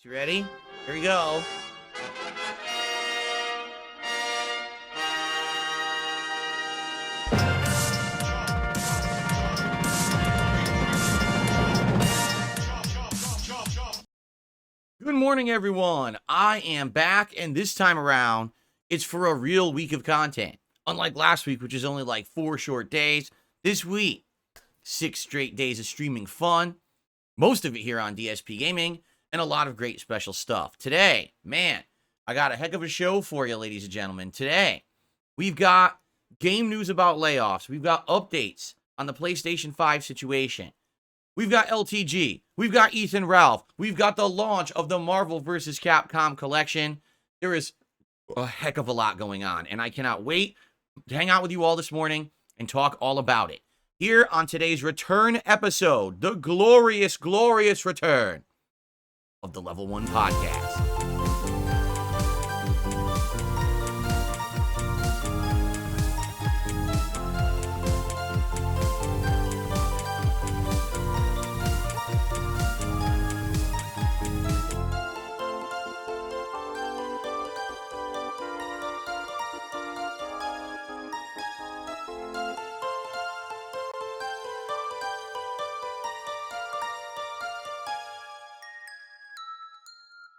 You ready? Here we go. Good morning, everyone. I am back, and this time around, it's for a real week of content. Unlike last week, which is only like 4 short days, this week, 6 straight days of streaming fun, most of it here on DSPGaming, and a lot of great special stuff. Today, man, I got a heck of a show for you, ladies and gentlemen. Today, we've got game news about layoffs. We've got updates on the PlayStation 5 situation. We've got LTG. We've got Ethan Ralph. We've got the launch of the Marvel vs. Capcom collection. There is a heck of a lot going on, and I cannot wait to hang out with you all this morning and talk all about it. Here on today's return episode, the glorious, glorious return of the Level 1 Podcast.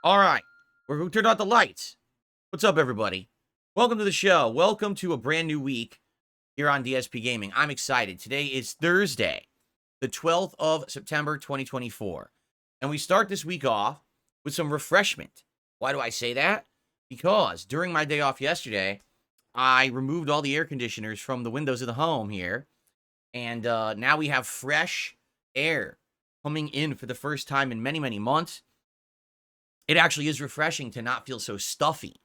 All right, we're going to turn out the lights. What's up, everybody? Welcome to the show. Welcome to a brand new week here on DSPGaming. I'm excited. Today is Thursday, the 12th of September, 2024. And we start this week off with some refreshment. Why do I say that? Because during my day off yesterday, I removed all the air conditioners from the windows of the home here. And now we have fresh air coming in for the first time in many, many months. It actually is refreshing to not feel so stuffy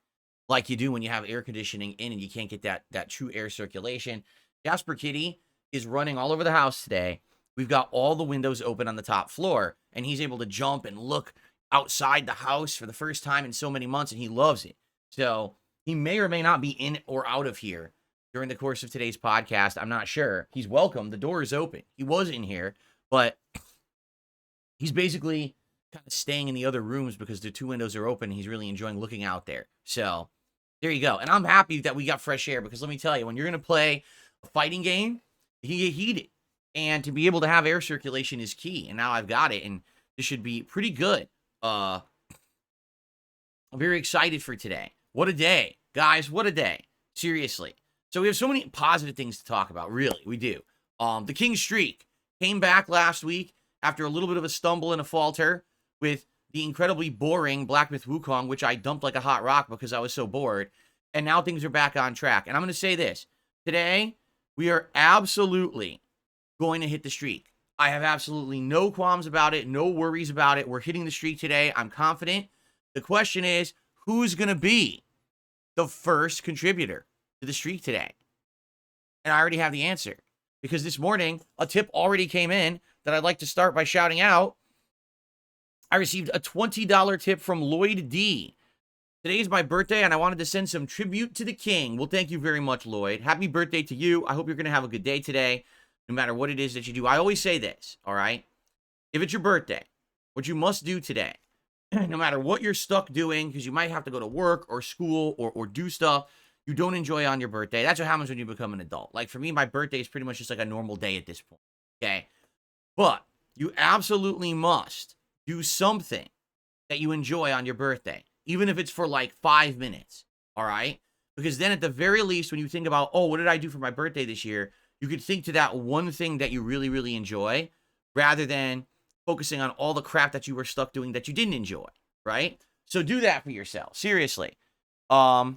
like you do when you have air conditioning in and you can't get that true air circulation. Jasper Kitty is running all over the house today. We've got all the windows open on the top floor, and he's able to jump and look outside the house for the first time in so many months, and he loves it. So he may or may not be in or out of here during the course of today's podcast. I'm not sure. He's welcome. The door is open. He was in here, but he's basically kind of staying in the other rooms because the 2 windows are open. He's really enjoying looking out there. So there you go. And I'm happy that we got fresh air because let me tell you, when you're going to play a fighting game, you get heated. And to be able to have air circulation is key. And now I've got it, and this should be pretty good. I'm very excited for today. What a day. Guys, what a day. Seriously. So we have so many positive things to talk about. Really, we do. The King Streak came back last week after a little bit of a stumble and a falter with the incredibly boring Black Myth Wukong, which I dumped like a hot rock because I was so bored. And now things are back on track. And I'm going to say this. Today, we are absolutely going to hit the streak. I have absolutely no qualms about it, no worries about it. We're hitting the streak today. I'm confident. The question is, who's going to be the first contributor to the streak today? And I already have the answer. Because this morning, a tip already came in that I'd like to start by shouting out. I received a $20 tip from Lloyd D. Today is my birthday, and I wanted to send some tribute to the king. Well, thank you very much, Lloyd. Happy birthday to you. I hope you're going to have a good day today, no matter what it is that you do. I always say this, all right? If it's your birthday, what you must do today, no matter what you're stuck doing, because you might have to go to work or school or do stuff you don't enjoy on your birthday. That's what happens when you become an adult. Like, for me, my birthday is pretty much just like a normal day at this point, okay? But you absolutely must do something that you enjoy on your birthday, even if it's for like 5 minutes, all right? Because then at the very least, when you think about, oh, what did I do for my birthday this year? You could think to that one thing that you really, really enjoy rather than focusing on all the crap that you were stuck doing that you didn't enjoy, right? So do that for yourself, seriously. And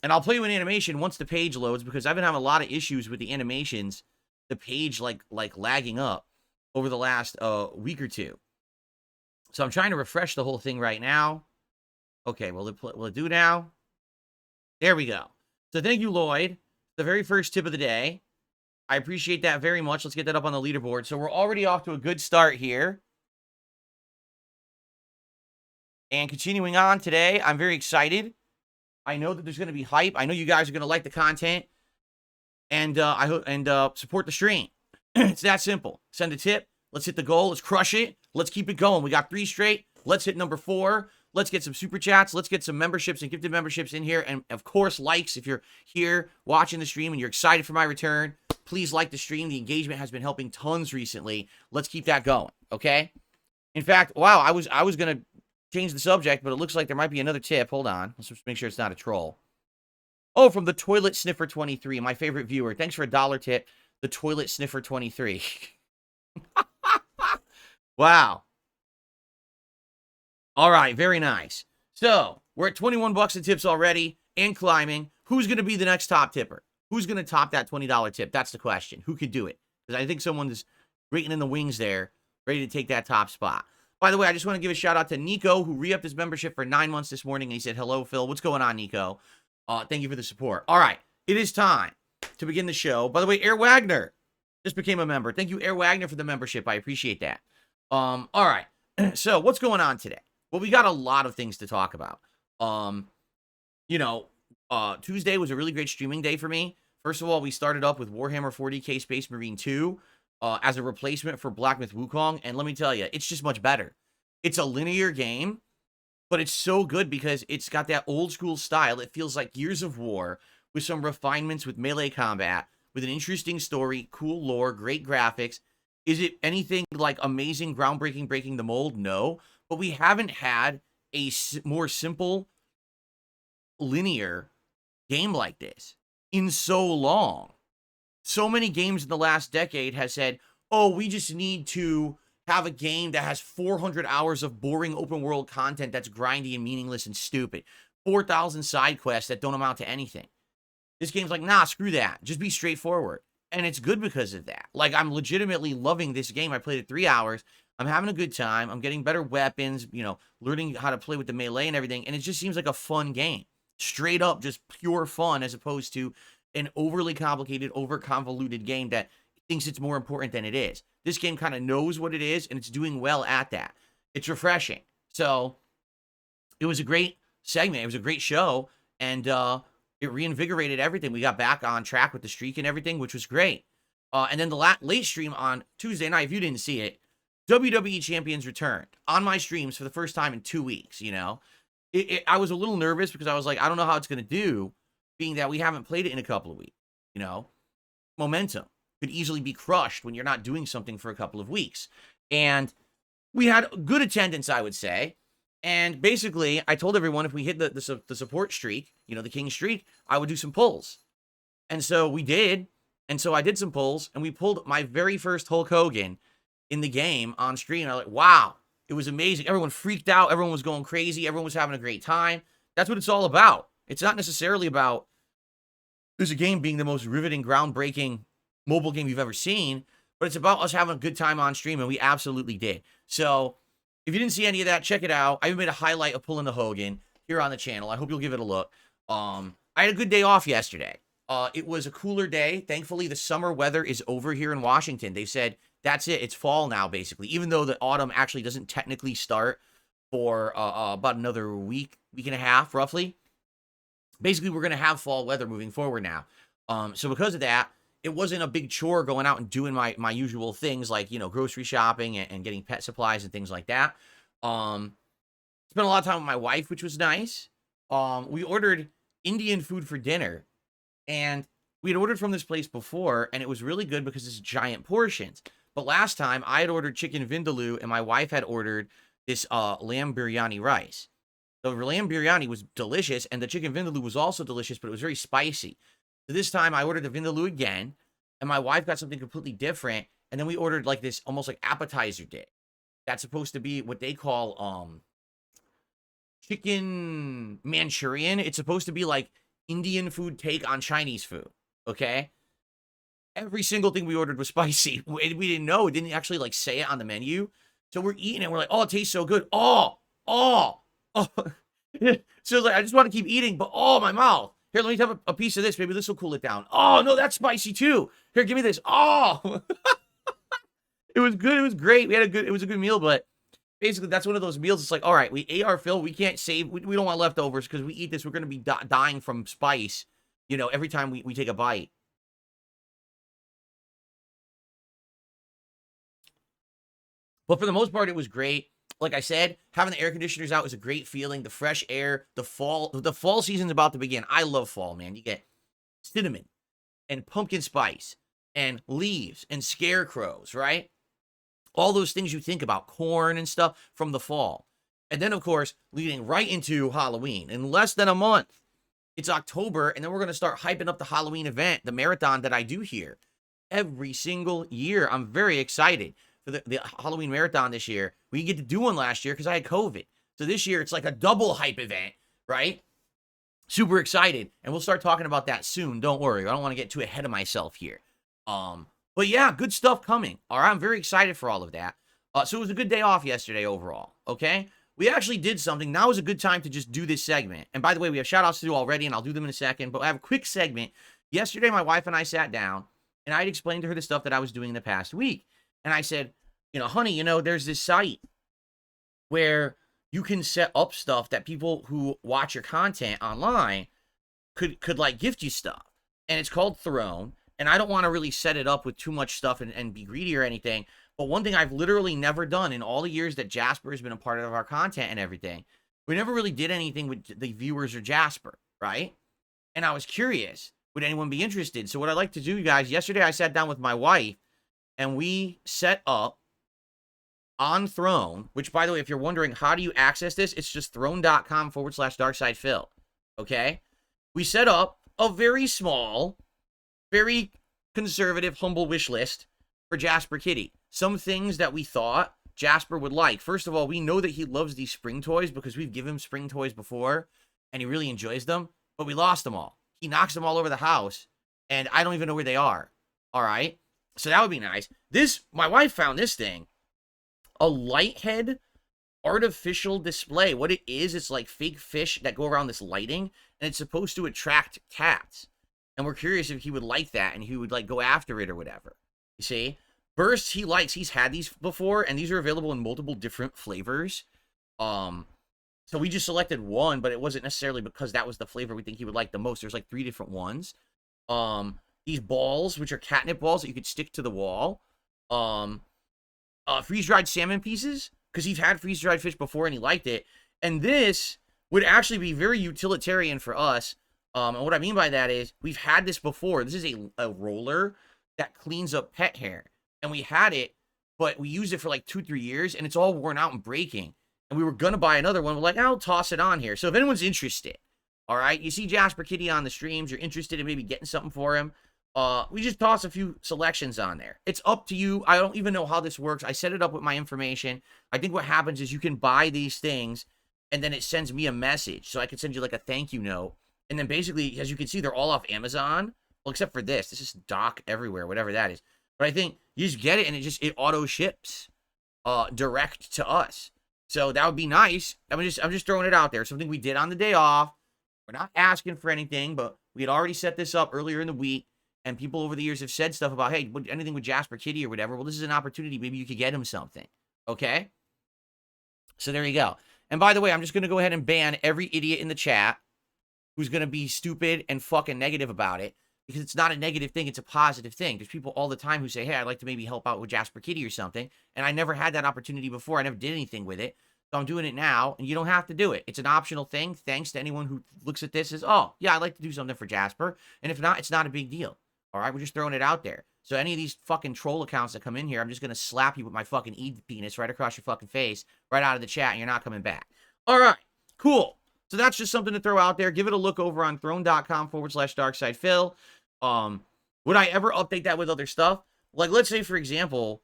I'll play you an animation once the page loads because I've been having a lot of issues with the animations, the page like lagging up over the last week or two. So I'm trying to refresh the whole thing right now. Okay, will it do now? There we go. So thank you, Lloyd. The very first tip of the day. I appreciate that very much. Let's get that up on the leaderboard. So we're already off to a good start here. And continuing on today, I'm very excited. I know that there's going to be hype. I know you guys are going to like the content. And I hope support the stream. It's that simple. Send a tip. Let's hit the goal. Let's crush it. Let's keep it going. We got 3 straight. let's hit number 4. Let's get some super chats. Let's get some memberships and gifted memberships in here. And of course, likes. If you're here watching the stream and you're excited for my return, please like the stream. The engagement has been helping tons recently. Let's keep that going, okay? In fact, wow, I was going to change the subject, but it looks like there might be another tip. Hold on. Let's just make sure it's not a troll. Oh, from the Toilet Sniffer 23, my favorite viewer. Thanks for a $1 tip. The Toilet Sniffer 23. Wow. All right, very nice. So, we're at 21 bucks in tips already and climbing. Who's going to be the next top tipper? Who's going to top that $20 tip? That's the question. Who could do it? Because I think someone is waiting in the wings there, ready to take that top spot. By the way, I just want to give a shout out to Nico, who re-upped his membership for 9 months this morning, and he said, hello, Phil. What's going on, Nico? Thank you for the support. All right, it is time to begin the show. By the way, Air Wagner just became a member. Thank you, Air Wagner, for the membership. I appreciate that. All right, so what's going on today? Well, we got a lot of things to talk about. Tuesday was a really great streaming day for me. First of all, we started up with Warhammer 40k Space Marine 2 as a replacement for Black Myth Wukong, and let me tell you, it's just much better. It's a linear game, but it's so good because it's got that old school style. It feels like Gears of War with some refinements with melee combat, with an interesting story, cool lore, great graphics. Is it anything like amazing, groundbreaking, breaking the mold? No. But we haven't had a more simple, linear game like this in so long. So many games in the last decade has said, oh, we just need to have a game that has 400 hours of boring open world content that's grindy and meaningless and stupid. 4,000 side quests that don't amount to anything. This game's like, nah, screw that. Just be straightforward. And it's good because of that. Like, I'm legitimately loving this game. I played it 3 hours. I'm having a good time. I'm getting better weapons, learning how to play with the melee and everything. And it just seems like a fun game. Straight up, just pure fun, as opposed to an overly complicated, over-convoluted game that thinks it's more important than it is. This game kind of knows what it is, and it's doing well at that. It's refreshing. So, it was a great segment. It was a great show, and it reinvigorated everything. We got back on track with the streak and everything, which was great. And then the late stream on Tuesday night, if you didn't see it, WWE Champions returned on my streams for the first time in 2 weeks, I was a little nervous because I was like, I don't know how it's going to do, being that we haven't played it in a couple of weeks, Momentum could easily be crushed when you're not doing something for a couple of weeks. And we had good attendance, I would say. And basically, I told everyone if we hit the support streak, the king streak, I would do some pulls. And so we did. And so I did some pulls, and we pulled my very first Hulk Hogan in the game on screen. I was like, wow, it was amazing. Everyone freaked out. Everyone was going crazy. Everyone was having a great time. That's what it's all about. It's not necessarily about this game being the most riveting, groundbreaking mobile game you've ever seen, but it's about us having a good time on stream, and we absolutely did. So if you didn't see any of that, check it out. I even made a highlight of pulling the Hogan here on the channel. I hope you'll give it a look. I had a good day off yesterday. It was a cooler day. Thankfully, the summer weather is over here in Washington. They said, that's it. It's fall now, basically. Even though the autumn actually doesn't technically start for about another week and a half, roughly. Basically, we're going to have fall weather moving forward now. So because of that, it wasn't a big chore going out and doing my usual things like, grocery shopping and getting pet supplies and things like that. Spent a lot of time with my wife, which was nice. We ordered Indian food for dinner, and we had ordered from this place before, and it was really good because it's giant portions. But last time, I had ordered chicken vindaloo, and my wife had ordered this lamb biryani rice. The lamb biryani was delicious, and the chicken vindaloo was also delicious, but it was very spicy. So this time, I ordered the vindaloo again, and my wife got something completely different, and then we ordered like this almost like appetizer dish. That's supposed to be what they call chicken Manchurian. It's supposed to be like Indian food take on Chinese food, okay? Every single thing we ordered was spicy. We didn't know. It didn't actually, like, say it on the menu. So we're eating it. We're like, oh, it tastes so good. Oh. So it's like, I just want to keep eating, but, oh, my mouth. Here, let me have a piece of this. Maybe this will cool it down. Oh, no, that's spicy, too. Here, give me this. Oh. It was good. It was great. It was a good meal, but basically, that's one of those meals. It's like, all right, we ate our fill. We can't save. We don't want leftovers because we eat this. We're going to be dying from spice, every time we take a bite. But for the most part, it was great. like I said, having the air conditioners out is a great feeling. The fresh air, the fall season's about to begin. I love fall, man. You get cinnamon and pumpkin spice and leaves and scarecrows, right? All those things you think about, corn and stuff from the fall. And then, of course, leading right into Halloween. In less than a month, it's October, and then we're going to start hyping up the Halloween event, the marathon that I do here every single year. I'm very excited for the Halloween marathon this year. We didn't get to do one last year because I had COVID. So this year, it's like a double hype event, right? Super excited. And we'll start talking about that soon. Don't worry. I don't want to get too ahead of myself here. But yeah, good stuff coming. All right, I'm very excited for all of that. So it was a good day off yesterday overall, okay? We actually did something. Now is a good time to just do this segment. And by the way, we have shout-outs to do already, and I'll do them in a second. But I have a quick segment. Yesterday, my wife and I sat down, and I had explained to her the stuff that I was doing the past week. And I said, honey, there's this site where you can set up stuff that people who watch your content online could like gift you stuff. And it's called Throne. And I don't want to really set it up with too much stuff and be greedy or anything. But one thing I've literally never done in all the years that Jasper has been a part of our content and everything, we never really did anything with the viewers or Jasper, right? And I was curious, would anyone be interested? So what I'd like to do, guys, yesterday I sat down with my wife and we set up on Throne, which, by the way, if you're wondering how do you access this, it's just throne.com/darksidephil, okay? We set up a very small, very conservative, humble wish list for Jasper Kitty. Some things that we thought Jasper would like. First of all, we know that he loves these spring toys because we've given him spring toys before, and he really enjoys them, but we lost them all. He knocks them all over the house, and I don't even know where they are, all right? So that would be nice. My wife found this thing, a light head artificial display. What it is, it's like fake fish that go around this lighting, and it's supposed to attract cats. And we're curious if he would like that and he would like go after it or whatever. You see? Bursts he likes. He's had these before, and these are available in multiple different flavors. So we just selected one, but it wasn't necessarily because that was the flavor we think he would like the most. There's like 3 different ones. These balls, which are catnip balls that you could stick to the wall. Freeze-dried salmon pieces, because he's had freeze-dried fish before and he liked it. And this would actually be very utilitarian for us. And what I mean by that is we've had this before. This is a roller that cleans up pet hair. And we had it, but we used it for like 2-3 years, and it's all worn out and breaking. And we were going to buy another one. We're like, I'll toss it on here. So if anyone's interested, all right, you see Jasper Kitty on the streams, you're interested in maybe getting something for him, we just toss a few selections on there. It's up to you. I don't even know how this works. I set it up with my information. I think what happens is you can buy these things, and then it sends me a message. So I can send you like a thank you note. And then basically, as you can see, they're all off Amazon. Well, except for this. This is Doc Everywhere, whatever that is. But I think you just get it, and it auto ships direct to us. So that would be nice. I'm just throwing it out there. Something we did on the day off. We're not asking for anything, but we had already set this up earlier in the week. And people over the years have said stuff about, hey, anything with Jasper Kitty or whatever. Well, this is an opportunity. Maybe you could get him something. Okay? So there you go. And by the way, I'm just going to go ahead and ban every idiot in the chat who's going to be stupid and fucking negative about it. Because it's not a negative thing. It's a positive thing. There's people all the time who say, hey, I'd like to maybe help out with Jasper Kitty or something. And I never had that opportunity before. I never did anything with it. So I'm doing it now. And you don't have to do it. It's an optional thing. Thanks to anyone who looks at this as, oh, yeah, I'd like to do something for Jasper. And if not, it's not a big deal. All right? We're just throwing it out there. So any of these fucking troll accounts that come in here, I'm just going to slap you with my fucking penis right across your fucking face, right out of the chat, and you're not coming back. All right. Cool. So that's just something to throw out there. Give it a look over on throne.com/darksidephil. Would I ever update that with other stuff? Like, let's say, for example,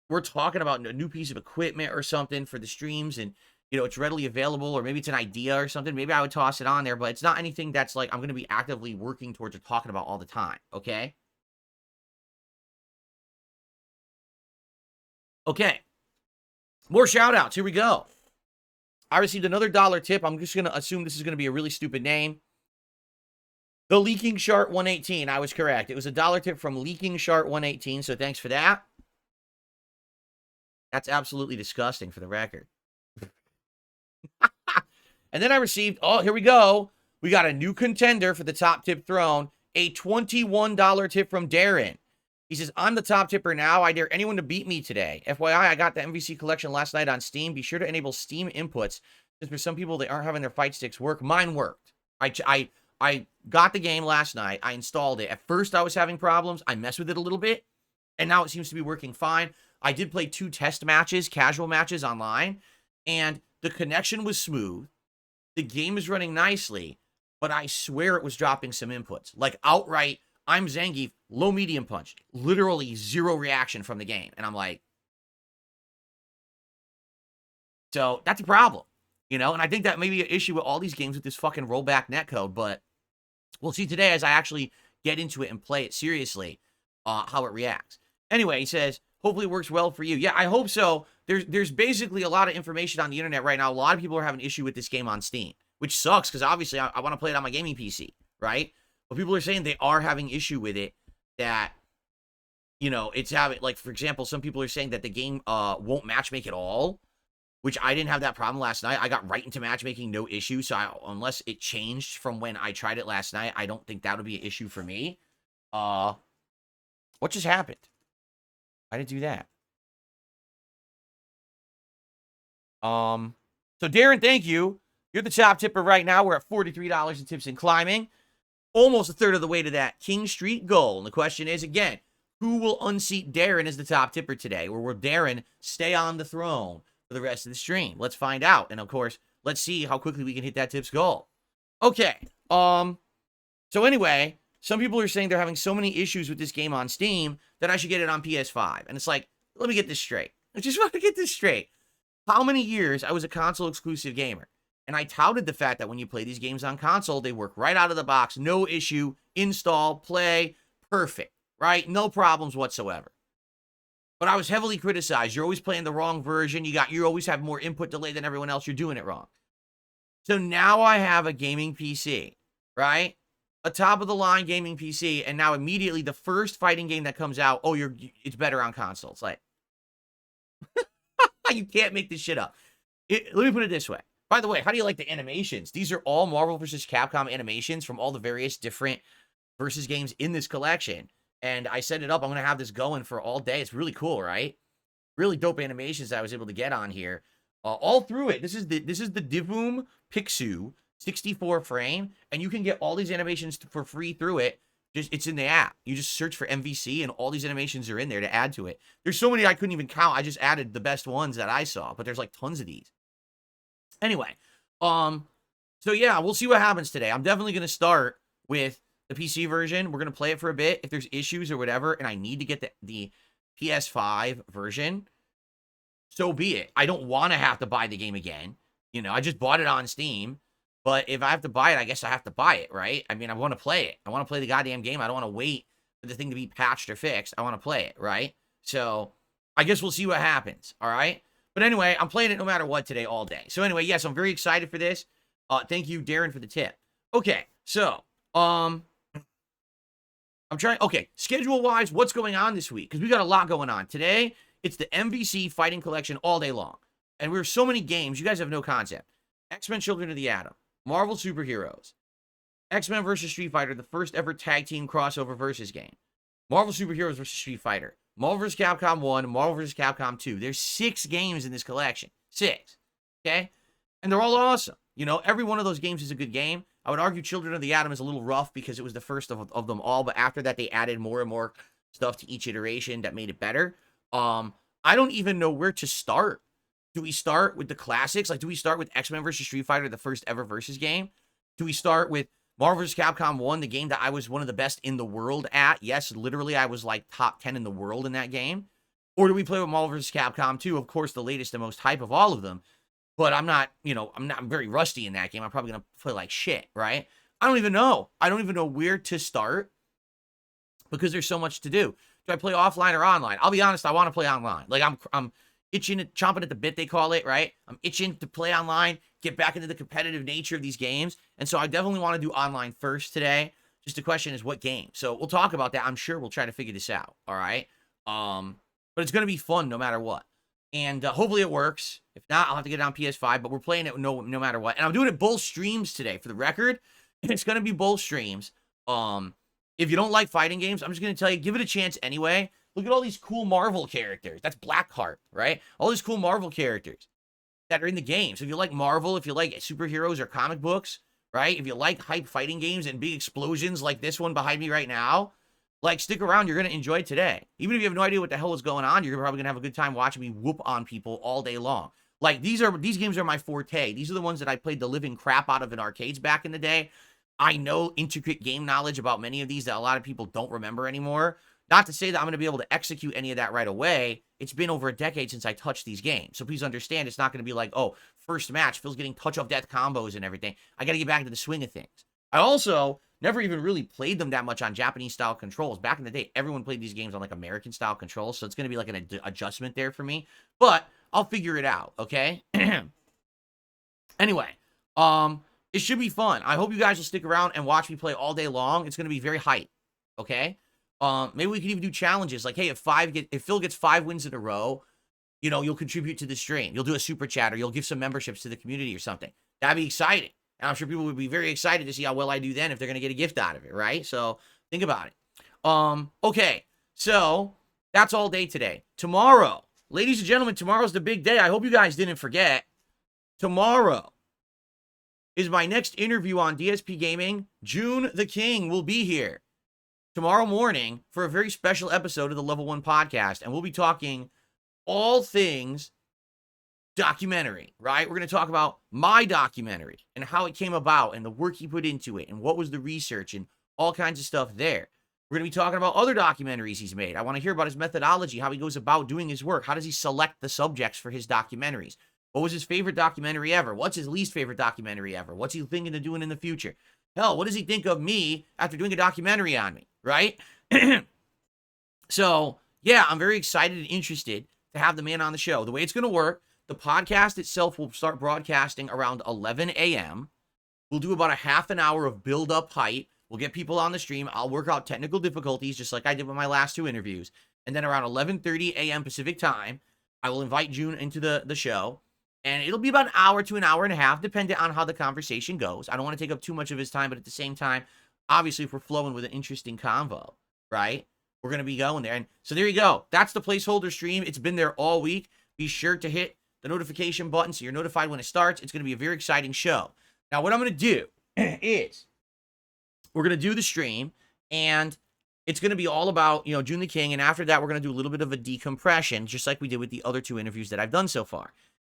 we're talking about a new piece of equipment or something for the streams and, it's readily available, or maybe it's an idea or something. Maybe I would toss it on there, but it's not anything that's like I'm going to be actively working towards or talking about all the time. Okay? Okay. More shout outs. Here we go. I received another $1 tip. I'm just going to assume this is going to be a really stupid name. The Leaking Shark 118. I was correct. It was a $1 tip from Leaking Shark 118. So thanks for that. That's absolutely disgusting, for the record. And then I received, oh, here we go. We got a new contender for the top tip throne. A $21 tip from Darren. He says, I'm the top tipper now. I dare anyone to beat me today. FYI, I got the MvC collection last night on Steam. Be sure to enable Steam inputs. Since for some people, they aren't having their fight sticks work. Mine worked. I got the game last night. I installed it. At first, I was having problems. I messed with it a little bit, and now it seems to be working fine. I did play 2 test matches, casual matches online, and the connection was smooth. The game is running nicely, but I swear it was dropping some inputs. Like outright, I'm Zangief, low medium punch. Literally 0 reaction from the game. And I'm like, so that's a problem, you know? And I think that may be an issue with all these games with this fucking rollback netcode, but we'll see today as I actually get into it and play it seriously, how it reacts. Anyway, he says, hopefully it works well for you. Yeah, I hope so. There's basically a lot of information on the internet right now. A lot of people are having issue with this game on Steam, which sucks because obviously I want to play it on my gaming PC, right? But people are saying they are having issue with it, that, you know, it's having, like, for example, some people are saying that the game won't matchmake at all, which I didn't have that problem last night. I got right into matchmaking, no issue. So unless it changed from when I tried it last night, I don't think that would be an issue for me. What just happened? I didn't do that. So Darren, thank you. You're the top tipper right now. We're at $43 in tips and climbing. Almost a third of the way to that King Street goal. And the question is, again, who will unseat Darren as the top tipper today? Or will Darren stay on the throne for the rest of the stream? Let's find out. And of course, let's see how quickly we can hit that tips goal. Okay. So anyway, some people are saying they're having so many issues with this game on Steam that I should get it on PS5. And it's like, let me get this straight. I just want to get this straight. How many years I was a console exclusive gamer? And I touted the fact that when you play these games on console, they work right out of the box. No issue. Install, play, perfect, right? No problems whatsoever. But I was heavily criticized. You're always playing the wrong version. You always have more input delay than everyone else. You're doing it wrong. So now I have a gaming PC, right? A top-of-the-line gaming PC, and now immediately the first fighting game that comes out, it's better on console. It's like, you can't make this shit up. Let me put it this way. By the way, how do you like the animations? These are all Marvel vs. Capcom animations from all the various different versus games in this collection. And I set it up. I'm going to have this going for all day. It's really cool, right? Really dope animations that I was able to get on here. All through it. This is the Divoom Pixu 64 frame. And you can get all these animations for free through it. It's in the app. You just search for MvC and all these animations are in there to add to it. There's so many I couldn't even count. I just added the best ones that I saw. But there's like tons of these. Anyway, so yeah, we'll see what happens today. I'm definitely going to start with the PC version. We're going to play it for a bit. If there's issues or whatever, and I need to get the PS5 version, so be it. I don't want to have to buy the game again. You know, I just bought it on Steam, but if I have to buy it, I guess I have to buy it, right? I mean, I want to play it. I want to play the goddamn game. I don't want to wait for the thing to be patched or fixed. I want to play it, right? So I guess we'll see what happens, all right? But anyway, I'm playing it no matter what today, all day. So anyway, yes, I'm very excited for this. Thank you, Darren, for the tip. Okay, so, I'm trying, okay, schedule-wise, what's going on this week? Because we got a lot going on. Today, it's the MvC Fighting Collection all day long. And we have so many games, you guys have no concept. X-Men Children of the Atom, Marvel Superheroes, X-Men vs. Street Fighter, the first ever tag team crossover versus game. Marvel Superheroes vs. Street Fighter. Marvel vs. Capcom 1, Marvel vs. Capcom 2. There's 6 games in this collection. 6. Okay? And they're all awesome. You know, every one of those games is a good game. I would argue Children of the Atom is a little rough because it was the first of them all, but after that they added more and more stuff to each iteration that made it better. I don't even know where to start. Do we start with the classics? Like, do we start with X-Men vs. Street Fighter, the first ever versus game? Do we start with Marvel vs. Capcom 1, the game that I was one of the best in the world at? Yes, literally, I was like top 10 in the world in that game. Or do we play with Marvel vs. Capcom 2? Of course, the latest and most hype of all of them. But I'm not, you know, I'm very rusty in that game. I'm probably going to play like shit, right? I don't even know. I don't even know where to start because there's so much to do. Do I play offline or online? I'll be honest, I want to play online. Like, I'm itching, chomping at the bit, they call it, right? I'm itching to play online, get back into the competitive nature of these games. And so I definitely want to do online first today. Just the question is what game? So we'll talk about that. I'm sure we'll try to figure this out, all right? But it's going to be fun no matter what. And hopefully it works. If not, I'll have to get it on PS5, but we're playing it no matter what. And I'm doing it both streams today for the record. It's going to be both streams. If you don't like fighting games, I'm just going to tell you, give it a chance anyway. Look at all these cool Marvel characters. That's Blackheart, right? All these cool Marvel characters that are in the games. If you like Marvel, if you like superheroes or comic books, right? If you like hype fighting games and big explosions like this one behind me right now, like, stick around. You're going to enjoy today. Even if you have no idea what the hell is going on, you're probably going to have a good time watching me whoop on people all day long. Like, these games are my forte. These are the ones that I played the living crap out of in arcades back in the day. I know intricate game knowledge about many of these that a lot of people don't remember anymore. Not to say that I'm going to be able to execute any of that right away. It's been over a decade since I touched these games. So please understand, it's not going to be like, oh, first match, Phil's getting touch of death combos and everything. I got to get back into the swing of things. I also never even really played them that much on Japanese-style controls. Back in the day, everyone played these games on, like, American-style controls, so it's going to be, like, an adjustment there for me. But I'll figure it out, okay? Anyway, it should be fun. I hope you guys will stick around and watch me play all day long. It's going to be very hype, okay? Maybe we can even do challenges. Like, hey, if Phil gets 5 wins in a row, you know, you'll contribute to the stream. You'll do a super chat, or you'll give some memberships to the community or something. That'd be exciting. And I'm sure people would be very excited to see how well I do then if they're going to get a gift out of it, right? So think about it. Okay, so that's all day today. Tomorrow, ladies and gentlemen, tomorrow's the big day. I hope you guys didn't forget. Tomorrow is my next interview on DSPGaming. June the King will be here tomorrow morning for a very special episode of the Level 1 podcast, and we'll be talking all things documentary, right? We're going to talk about my documentary and how it came about and the work he put into it and what was the research and all kinds of stuff there. We're going to be talking about other documentaries he's made. I want to hear about his methodology, how he goes about doing his work. How does he select the subjects for his documentaries? What was his favorite documentary ever? What's his least favorite documentary ever? What's he thinking of doing in the future? Hell, what does he think of me after doing a documentary on me, right? So, yeah, I'm very excited and interested to have the man on the show. The way it's going to work, the podcast itself will start broadcasting around 11 a.m. We'll do about a half an hour of build-up hype. We'll get people on the stream. I'll work out technical difficulties just like I did with my last 2 interviews. And then around 11:30 a.m. Pacific time, I will invite June into the show. And it'll be about an hour to an hour and a half, depending on how the conversation goes. I don't want to take up too much of his time, but at the same time, obviously, if we're flowing with an interesting convo, right, we're going to be going there. And so there you go. That's the placeholder stream. It's been there all week. Be sure to hit the notification button so you're notified when it starts. It's going to be a very exciting show. Now, what I'm going to do is we're going to do the stream, and it's going to be all about, you know, June the King. And after that, we're going to do a little bit of a decompression, just like we did with the other 2 interviews that I've done so far.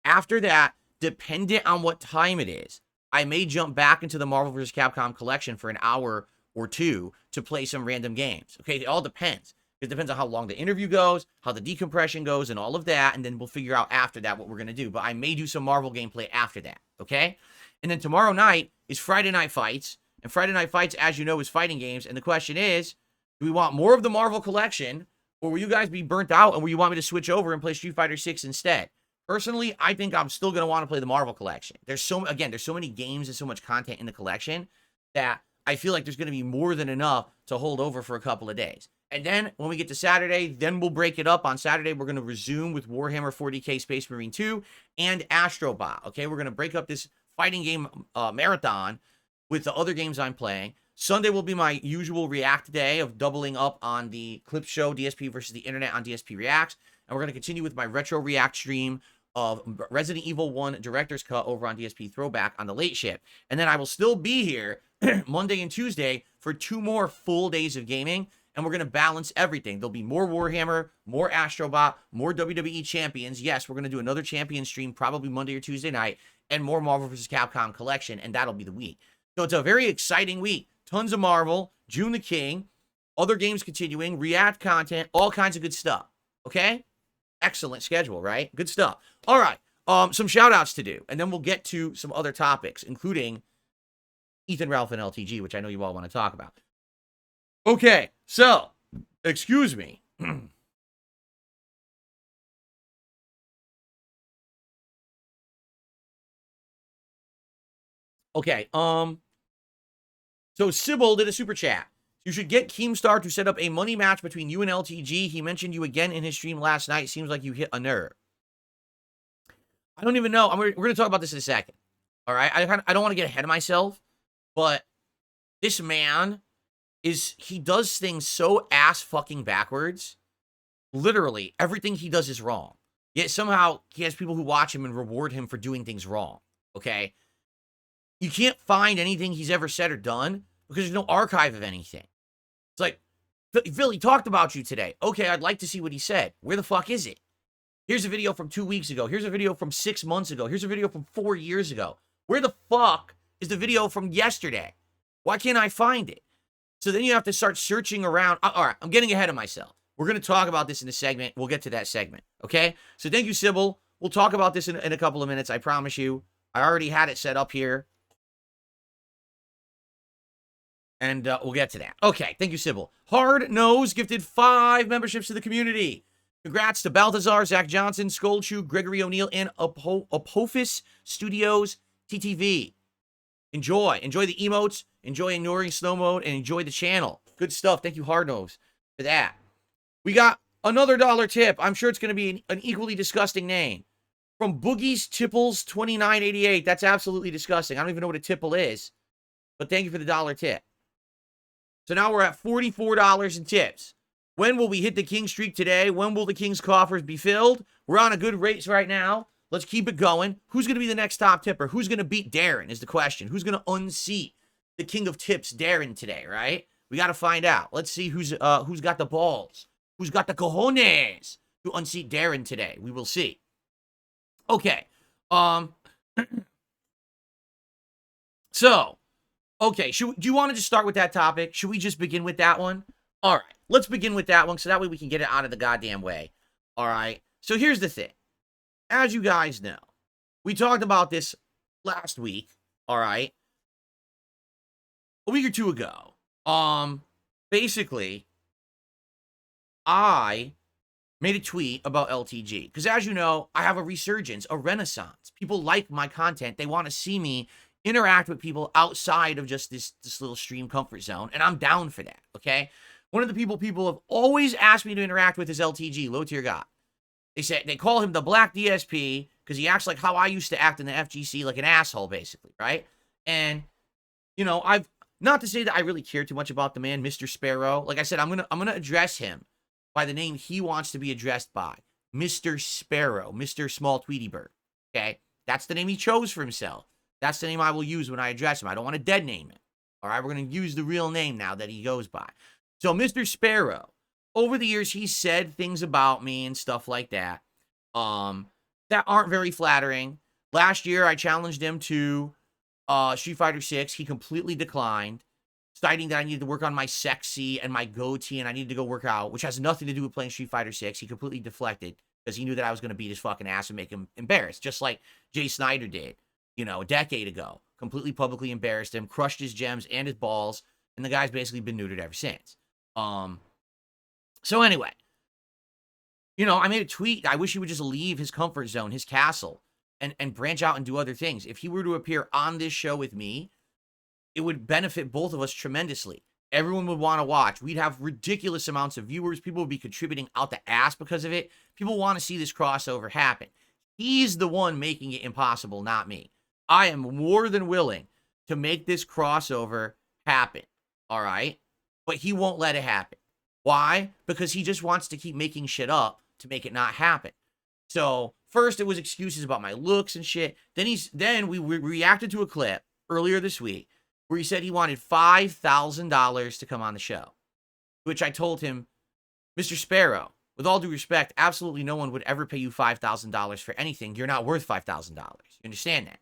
After that, dependent on what time it is, I may jump back into the Marvel vs. Capcom collection for an hour or 2 to play some random games. Okay, it all depends. It depends on how long the interview goes, how the decompression goes, and all of that, and then we'll figure out after that what we're going to do. But I may do some Marvel gameplay after that, okay? And then tomorrow night is Friday Night Fights, and Friday Night Fights, as you know, is fighting games, and the question is, do we want more of the Marvel collection, or will you guys be burnt out, and will you want me to switch over and play Street Fighter 6 instead? Personally, I think I'm still going to want to play the Marvel collection. There's so many games and so much content in the collection that I feel like there's going to be more than enough to hold over for a couple of days. And then when we get to Saturday, then we'll break it up. On Saturday, we're going to resume with Warhammer 40K Space Marine 2 and Astrobot. Okay, we're going to break up this fighting game marathon with the other games I'm playing. Sunday will be my usual React day of doubling up on the clip show DSP versus the internet on DSP Reacts. And we're going to continue with my retro React stream of Resident Evil 1 Director's Cut over on DSP Throwback on the late shift. And then I will still be here Monday and Tuesday for 2 more full days of gaming. And we're going to balance everything. There'll be more Warhammer, more Astrobot, more WWE Champions. Yes, we're going to do another Champion stream probably Monday or Tuesday night. And more Marvel vs. Capcom collection. And that'll be the week. So it's a very exciting week. Tons of Marvel, June the King, other games continuing, React content, all kinds of good stuff. Okay? Excellent schedule, right? Good stuff. All right. Some shout outs to do. And then we'll get to some other topics, including Ethan, Ralph, and LTG, which I know you all want to talk about. Okay, so, excuse me. Okay, so Sybil did a super chat. You should get Keemstar to set up a money match between you and LTG. He mentioned you again in his stream last night. Seems like you hit a nerve. I don't even know. We're going to talk about this in a second. All right? I don't want to get ahead of myself, but this man is he does things so ass fucking backwards. Literally, everything he does is wrong. Yet somehow he has people who watch him and reward him for doing things wrong. Okay? You can't find anything he's ever said or done because there's no archive of anything. It's like, Phil, he talked about you today. Okay, I'd like to see what he said. Where the fuck is it? Here's a video from 2 weeks ago. Here's a video from 6 months ago. Here's a video from 4 years ago. Where the fuck is the video from yesterday? Why can't I find it? So then you have to start searching around. All right, I'm getting ahead of myself. We're going to talk about this in a segment. We'll get to that segment, okay? So thank you, Sybil. We'll talk about this in a couple of minutes, I promise you. I already had it set up here. And we'll get to that. Okay, thank you, Sybil. Hard Nose gifted 5 memberships to the community. Congrats to Balthazar, Zach Johnson, Skullchew, Gregory O'Neill, and Apophis Studios TTV. Enjoy the emotes, enjoy ignoring snow mode, and enjoy the channel. Good stuff. Thank you, Hard Nose, for that. We got another dollar tip. I'm sure it's going to be an equally disgusting name. From Boogie's Tipples 2988. That's absolutely disgusting. I don't even know what a tipple is. But thank you for the dollar tip. So now we're at $44 in tips. When will we hit the king streak today? When will the king's coffers be filled? We're on a good race right now. Let's keep it going. Who's going to be the next top tipper? Who's going to beat Darren is the question. Who's going to unseat the king of tips, Darren, today, right? We got to find out. Let's see who's got the balls. Who's got the cojones to unseat Darren today? We will see. Okay. So, okay, do you want to just start with that topic? Should we just begin with that one? All right, let's begin with that one so that way we can get it out of the goddamn way. All right, so here's the thing. As you guys know, we talked about this last week, all right? A week or two ago. Basically, I made a tweet about LTG. Because as you know, I have a resurgence, a renaissance. People like my content. They want to see me interact with people outside of just this little stream comfort zone. And I'm down for that, okay? One of the people have always asked me to interact with is LTG, low tier guy. They call him the Black DSP because he acts like how I used to act in the FGC, like an asshole, basically, right? And, you know, not to say that I really care too much about the man, Mr. Sparrow. Like I said, I'm gonna address him by the name he wants to be addressed by, Mr. Sparrow, Mr. Small Tweety Bird. Okay, that's the name he chose for himself. That's the name I will use when I address him. I don't want to dead name him. All right, we're gonna use the real name now that he goes by. So, Mr. Sparrow, over the years, he's said things about me and stuff like that, that aren't very flattering. Last year, I challenged him to Street Fighter 6. He completely declined, citing that I needed to work on my sexy and my goatee, and I needed to go work out, which has nothing to do with playing Street Fighter 6. He completely deflected because he knew that I was going to beat his fucking ass and make him embarrassed, just like Jay Snyder did, you know, a decade ago. Completely publicly embarrassed him, crushed his gems and his balls, and the guy's basically been neutered ever since. So anyway, you know, I made a tweet. I wish he would just leave his comfort zone, his castle, and branch out and do other things. If he were to appear on this show with me, it would benefit both of us tremendously. Everyone would want to watch. We'd have ridiculous amounts of viewers. People would be contributing out the ass because of it. People want to see this crossover happen. He's the one making it impossible, not me. I am more than willing to make this crossover happen, all right? But he won't let it happen. Why? Because he just wants to keep making shit up to make it not happen. So first it was excuses about my looks and shit. Then we reacted to a clip earlier this week where he said he wanted $5,000 to come on the show, which I told him, Mr. Sparrow, with all due respect, absolutely no one would ever pay you $5,000 for anything. You're not worth $5,000. You understand that?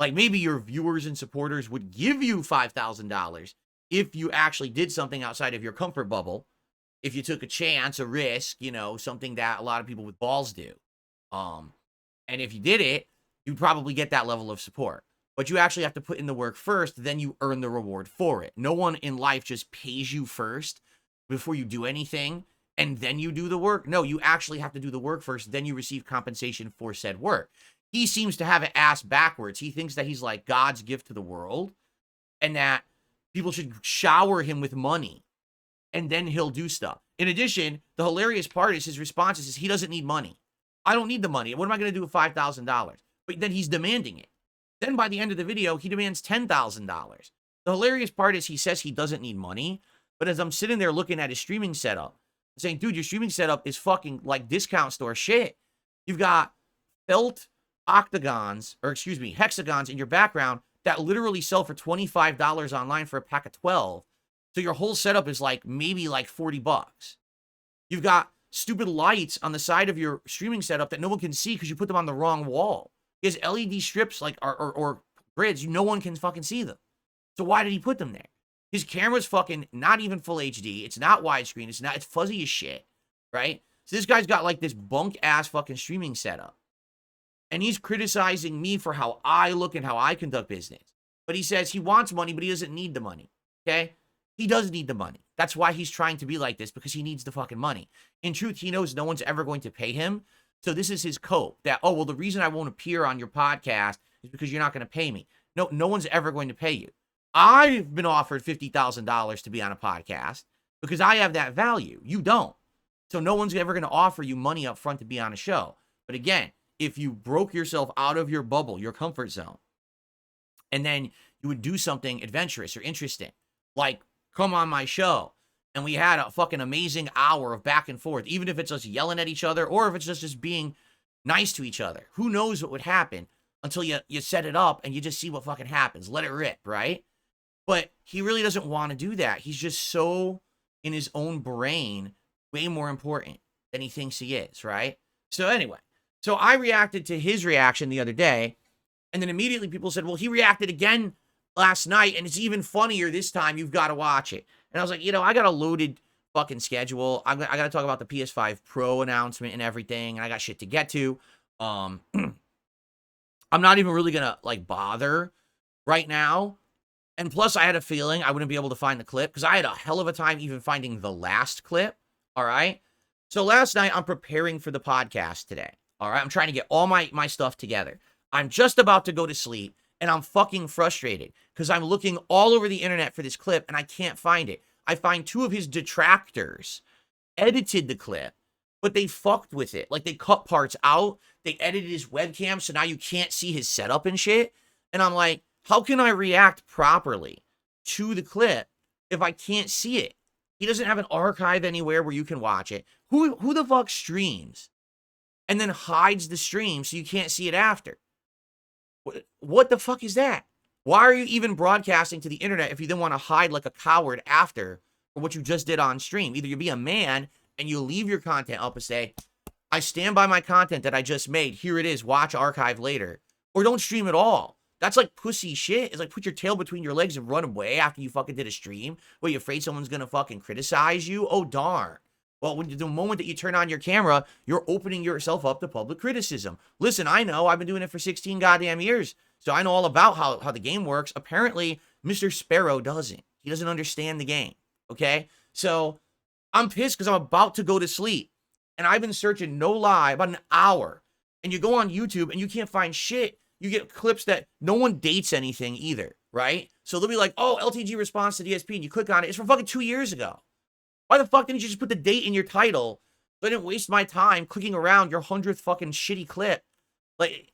Like maybe your viewers and supporters would give you $5,000 if you actually did something outside of your comfort bubble, if you took a chance, a risk, you know, something that a lot of people with balls do. And if you did it, you'd probably get that level of support. But you actually have to put in the work first, then you earn the reward for it. No one in life just pays you first before you do anything, and then you do the work. No, you actually have to do the work first, then you receive compensation for said work. He seems to have it ass backwards. He thinks that he's like God's gift to the world, and that people should shower him with money, and then he'll do stuff. In addition, the hilarious part is his response is he doesn't need money. I don't need the money. What am I going to do with $5,000? But then he's demanding it. Then by the end of the video, he demands $10,000. The hilarious part is he says he doesn't need money, But as I'm sitting there looking at his streaming setup, I'm saying, dude, your streaming setup is fucking like discount store shit. You've got felt hexagons in your background that literally sell for $25 online for a pack of 12. So your whole setup is like maybe like $40. You've got stupid lights on the side of your streaming setup that no one can see because you put them on the wrong wall. He has LED strips like or grids, no one can fucking see them. So why did he put them there? His camera's fucking not even full HD. It's not widescreen. It's fuzzy as shit, right? So this guy's got like this bunk ass fucking streaming setup. And he's criticizing me for how I look and how I conduct business. But he says he wants money, but he doesn't need the money. Okay? He does need the money. That's why he's trying to be like this, because he needs the fucking money. In truth, he knows no one's ever going to pay him. So this is his cope that, oh, well, the reason I won't appear on your podcast is because you're not going to pay me. No one's ever going to pay you. I've been offered $50,000 to be on a podcast because I have that value. You don't. So no one's ever going to offer you money up front to be on a show. But again, if you broke yourself out of your bubble, your comfort zone, and then you would do something adventurous or interesting, like come on my show, and we had a fucking amazing hour of back and forth, even if it's just yelling at each other or if it's just being nice to each other. Who knows what would happen until you set it up and you just see what fucking happens. Let it rip, right? But he really doesn't want to do that. He's just so in his own brain, way more important than he thinks he is, right? So anyway, so I reacted to his reaction the other day, and then immediately people said, well, he reacted again last night, and it's even funnier this time. You've got to watch it. And I was like, I got a loaded fucking schedule. I got to talk about the PS5 Pro announcement and everything, and I got shit to get to. I'm not even really going to, like, bother right now. And plus, I had a feeling I wouldn't be able to find the clip because I had a hell of a time even finding the last clip, all right? So last night, I'm preparing for the podcast today, all right? I'm trying to get all my stuff together. I'm just about to go to sleep, and I'm fucking frustrated because I'm looking all over the internet for this clip, and I can't find it. I find two of his detractors edited the clip, but they fucked with it. Like, they cut parts out. They edited his webcam, so now you can't see his setup and shit. And I'm like, how can I react properly to the clip if I can't see it? He doesn't have an archive anywhere where you can watch it. Who the fuck streams and then hides the stream so you can't see it after? What the fuck is that? Why are you even broadcasting to the internet if you then want to hide like a coward after for what you just did on stream? Either you be a man and you leave your content up and say, I stand by my content that I just made. Here it is. Watch archive later. Or don't stream at all. That's like pussy shit. It's like put your tail between your legs and run away after you fucking did a stream. Were you afraid someone's going to fucking criticize you? Oh, darn. Well, the moment that you turn on your camera, you're opening yourself up to public criticism. Listen, I know. I've been doing it for 16 goddamn years. So I know all about how the game works. Apparently, Mr. Sparrow doesn't. He doesn't understand the game. Okay? So I'm pissed because I'm about to go to sleep. And I've been searching, no lie, about an hour. And you go on YouTube and you can't find shit. You get clips that no one dates anything either, right? So they'll be like, oh, LTG response to DSP, and you click on it. It's from fucking 2 years ago. Why the fuck didn't you just put the date in your title? So I didn't waste my time clicking around your 100th fucking shitty clip. Like,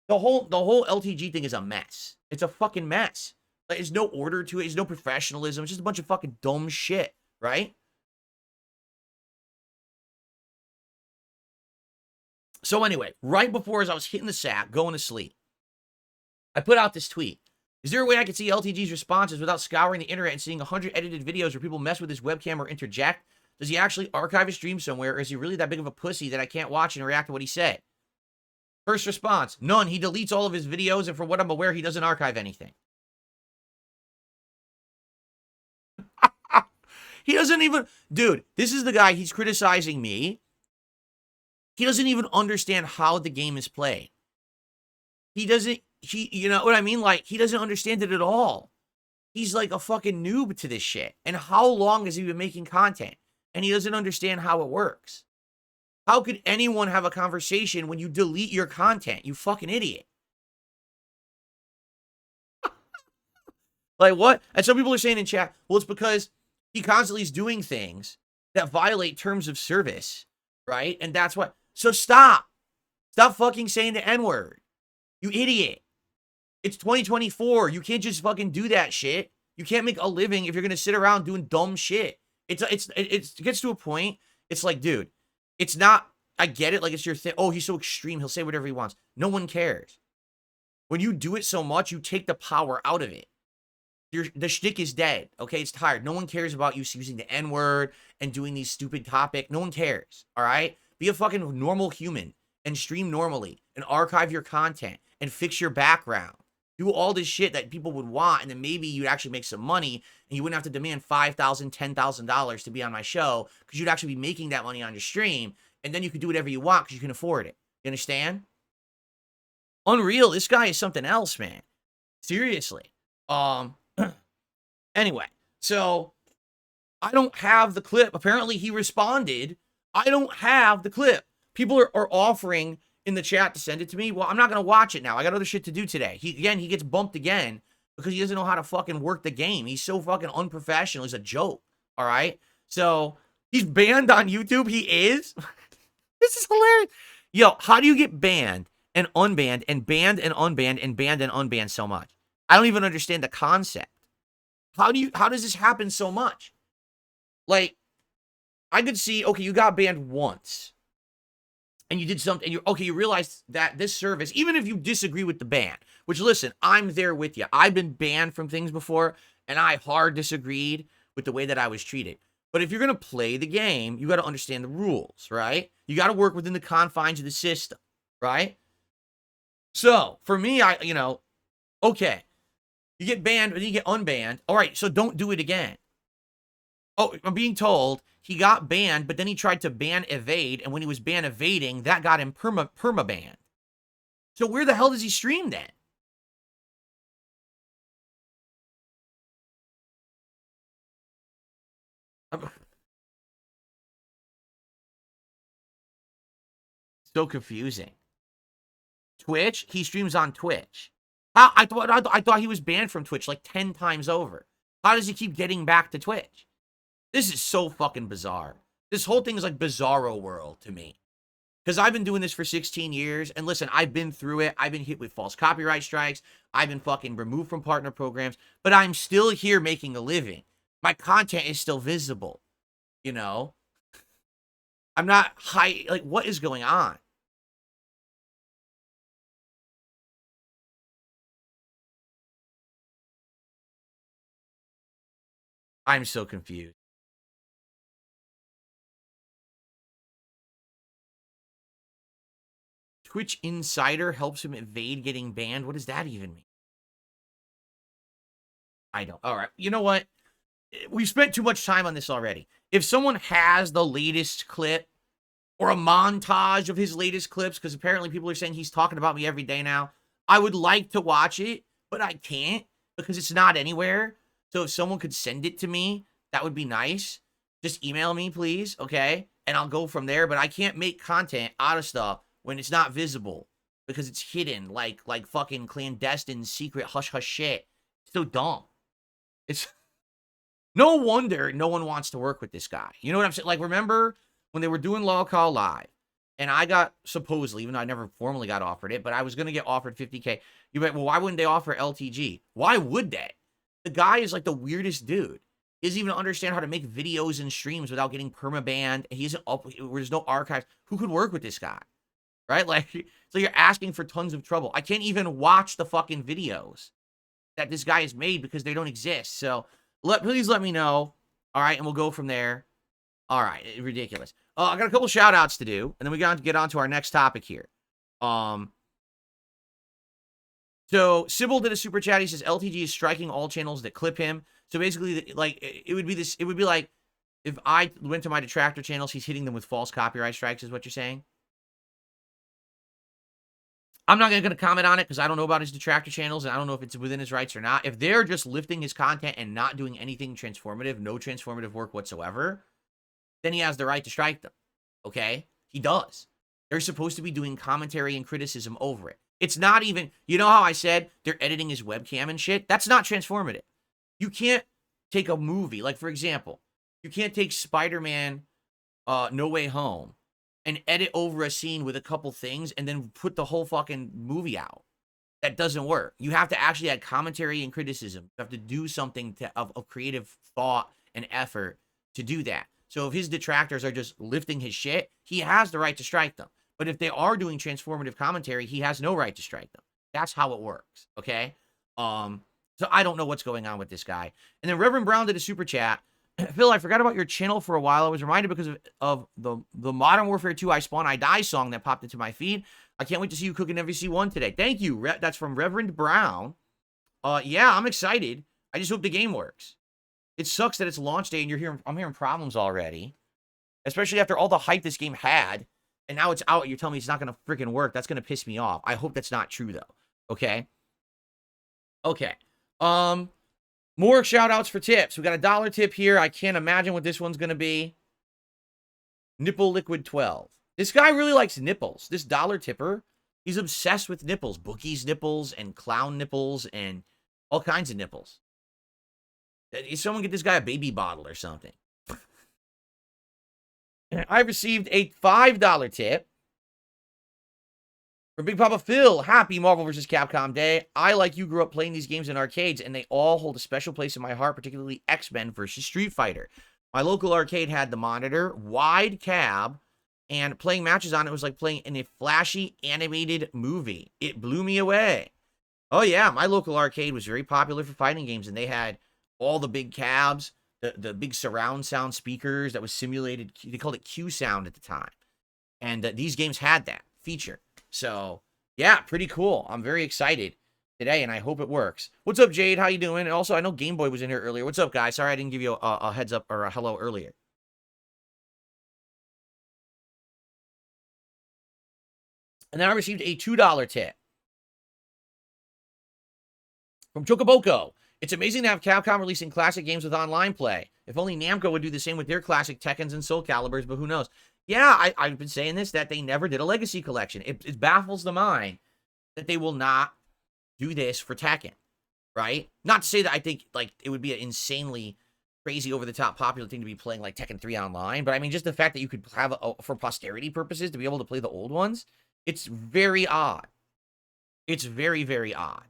the whole LTG thing is a mess. It's a fucking mess. Like, there's no order to it. There's no professionalism. It's just a bunch of fucking dumb shit, right? So anyway, right before as I was hitting the sack, going to sleep, I put out this tweet. Is there a way I could see LTG's responses without scouring the internet and seeing 100 edited videos where people mess with his webcam or interject? Does he actually archive his stream somewhere, or is he really that big of a pussy that I can't watch and react to what he said? First response, none. He deletes all of his videos, and from what I'm aware, he doesn't archive anything. He doesn't even... Dude, this is the guy, he's criticizing me. He doesn't even understand how the game is played. He doesn't... you know what I mean? Like, he doesn't understand it at all. He's like a fucking noob to this shit. And how long has he been making content? And he doesn't understand how it works. How could anyone have a conversation when you delete your content? You fucking idiot. Like, what? And some people are saying in chat, well, it's because he constantly is doing things that violate terms of service, right? And that's what... So stop. Stop fucking saying the N-word. You idiot. It's 2024. You can't just fucking do that shit. You can't make a living if you're going to sit around doing dumb shit. It gets to a point. It's like, dude, it's not, I get it. Like, it's your thing. Oh, he's so extreme. He'll say whatever he wants. No one cares. When you do it so much, you take the power out of it. The shtick is dead. Okay, it's tired. No one cares about you using the N-word and doing these stupid topics. No one cares. All right, be a fucking normal human and stream normally and archive your content and fix your background. Do all this shit that people would want, and then maybe you'd actually make some money, and you wouldn't have to demand $5,000, $10,000 to be on my show, because you'd actually be making that money on your stream, and then you could do whatever you want because you can afford it. You understand? Unreal. This guy is something else, man. Seriously. Anyway, so I don't have the clip. Apparently, he responded. I don't have the clip. People are offering in the chat to send it to me. Well, I'm not going to watch it now. I got other shit to do today. He gets bumped again because he doesn't know how to fucking work the game. He's so fucking unprofessional. He's a joke. All right? So, he's banned on YouTube. He is? This is hilarious. Yo, how do you get banned and unbanned and banned and unbanned and banned and unbanned so much? I don't even understand the concept. How does this happen so much? Like, I could see, okay, you got banned once. And you did something, and you realized that this service, even if you disagree with the ban, which, listen, I'm there with you. I've been banned from things before, and I hard disagreed with the way that I was treated. But if you're going to play the game, you got to understand the rules, right? You got to work within the confines of the system, right? So, for me, okay. You get banned, and then you get unbanned. All right, so don't do it again. Oh, I'm being told he got banned, but then he tried to ban evade, and when he was ban evading, that got him perma-banned. So where the hell does he stream then? So confusing. Twitch? He streams on Twitch. I thought he was banned from Twitch like 10 times over. How does he keep getting back to Twitch? This is so fucking bizarre. This whole thing is like bizarro world to me. Because I've been doing this for 16 years, and listen, I've been through it. I've been hit with false copyright strikes. I've been fucking removed from partner programs, but I'm still here making a living. My content is still visible, you know? I'm not high, like, what is going on? I'm so confused. Twitch Insider helps him evade getting banned. What does that even mean? I don't. All right. You know what? We've spent too much time on this already. If someone has the latest clip or a montage of his latest clips, because apparently people are saying he's talking about me every day now, I would like to watch it, but I can't because it's not anywhere. So if someone could send it to me, that would be nice. Just email me, please, okay? And I'll go from there. But I can't make content out of stuff when it's not visible because it's hidden like fucking clandestine, secret, hush-hush shit. It's so dumb. It's no wonder no one wants to work with this guy. You know what I'm saying? Like, remember when they were doing Law Call Live, and I got, supposedly, even though I never formally got offered it, but I was going to get offered $50K. You're like, well, why wouldn't they offer LTG? Why would they? The guy is like the weirdest dude. He doesn't even understand how to make videos and streams without getting perma-banned. He isn't up, there's no archives. Who could work with this guy? Right? Like, so you're asking for tons of trouble. I can't even watch the fucking videos that this guy has made because they don't exist. So, please let me know. All right, and we'll go from there. All right, ridiculous. I got a couple shout outs to do, and then we got to get on to our next topic here. So Sybil did a super chat. He says LTG is striking all channels that clip him. So basically, like, it would be like if I went to my detractor channels, he's hitting them with false copyright strikes, is what you're saying? I'm not going to comment on it because I don't know about his detractor channels, and I don't know if it's within his rights or not. If they're just lifting his content and not doing anything transformative, no transformative work whatsoever, then he has the right to strike them. Okay? He does. They're supposed to be doing commentary and criticism over it. It's not even, you know how I said they're editing his webcam and shit? That's not transformative. You can't take a movie, like, for example, you can't take Spider-Man No Way Home and edit over a scene with a couple things and then put the whole fucking movie out. that doesn't work. You have to actually add commentary and criticism. You have to do something of creative thought and effort to do that. So if his detractors are just lifting his shit, he has the right to strike them. But if they are doing transformative commentary, he has no right to strike them. That's how it works, okay? So I don't know what's going on with this guy. And then Reverend Brown did a super chat. Phil, I forgot about your channel for a while. I was reminded because of the Modern Warfare 2 I Spawn, I Die song that popped into my feed. I can't wait to see you cooking MvC 1 today. Thank you. That's from Reverend Brown. Yeah, I'm excited. I just hope the game works. It sucks that it's launch day and I'm hearing problems already. Especially after all the hype this game had. And now it's out and you're telling me it's not going to freaking work. That's going to piss me off. I hope that's not true, though. Okay? Okay. More shout-outs for tips. We got a $1 tip here. I can't imagine what this one's going to be. Nipple Liquid 12. This guy really likes nipples. This $1 tipper, he's obsessed with nipples. Bookie's nipples and clown nipples and all kinds of nipples. Someone get this guy a baby bottle or something. I received a $5 tip from Big Papa Phil. Happy Marvel vs. Capcom Day. I, like you, grew up playing these games in arcades, and they all hold a special place in my heart, particularly X-Men vs. Street Fighter. My local arcade had the monitor, wide cab, and playing matches on it was like playing in a flashy animated movie. It blew me away. Oh, yeah, my local arcade was very popular for fighting games, and they had all the big cabs, the big surround sound speakers that was simulated. They called it Q sound at the time. And these games had that feature. So, yeah, pretty cool. I'm very excited today, and I hope it works. What's up, Jade? How you doing? And also, I know Game Boy was in here earlier. What's up, guys? Sorry I didn't give you a heads up or a hello earlier. And then I received a $2 tip from Chocoboko. It's amazing to have Capcom releasing classic games with online play. If only Namco would do the same with their classic Tekkens and Soul Calibers, but who knows? Yeah, I've been saying this, that they never did a Legacy collection. It baffles the mind that they will not do this for Tekken, right? Not to say that I think, like, it would be an insanely crazy, over-the-top popular thing to be playing, like, Tekken 3 online, but I mean, just the fact that you could have, for posterity purposes, to be able to play the old ones, it's very odd. It's very, very odd,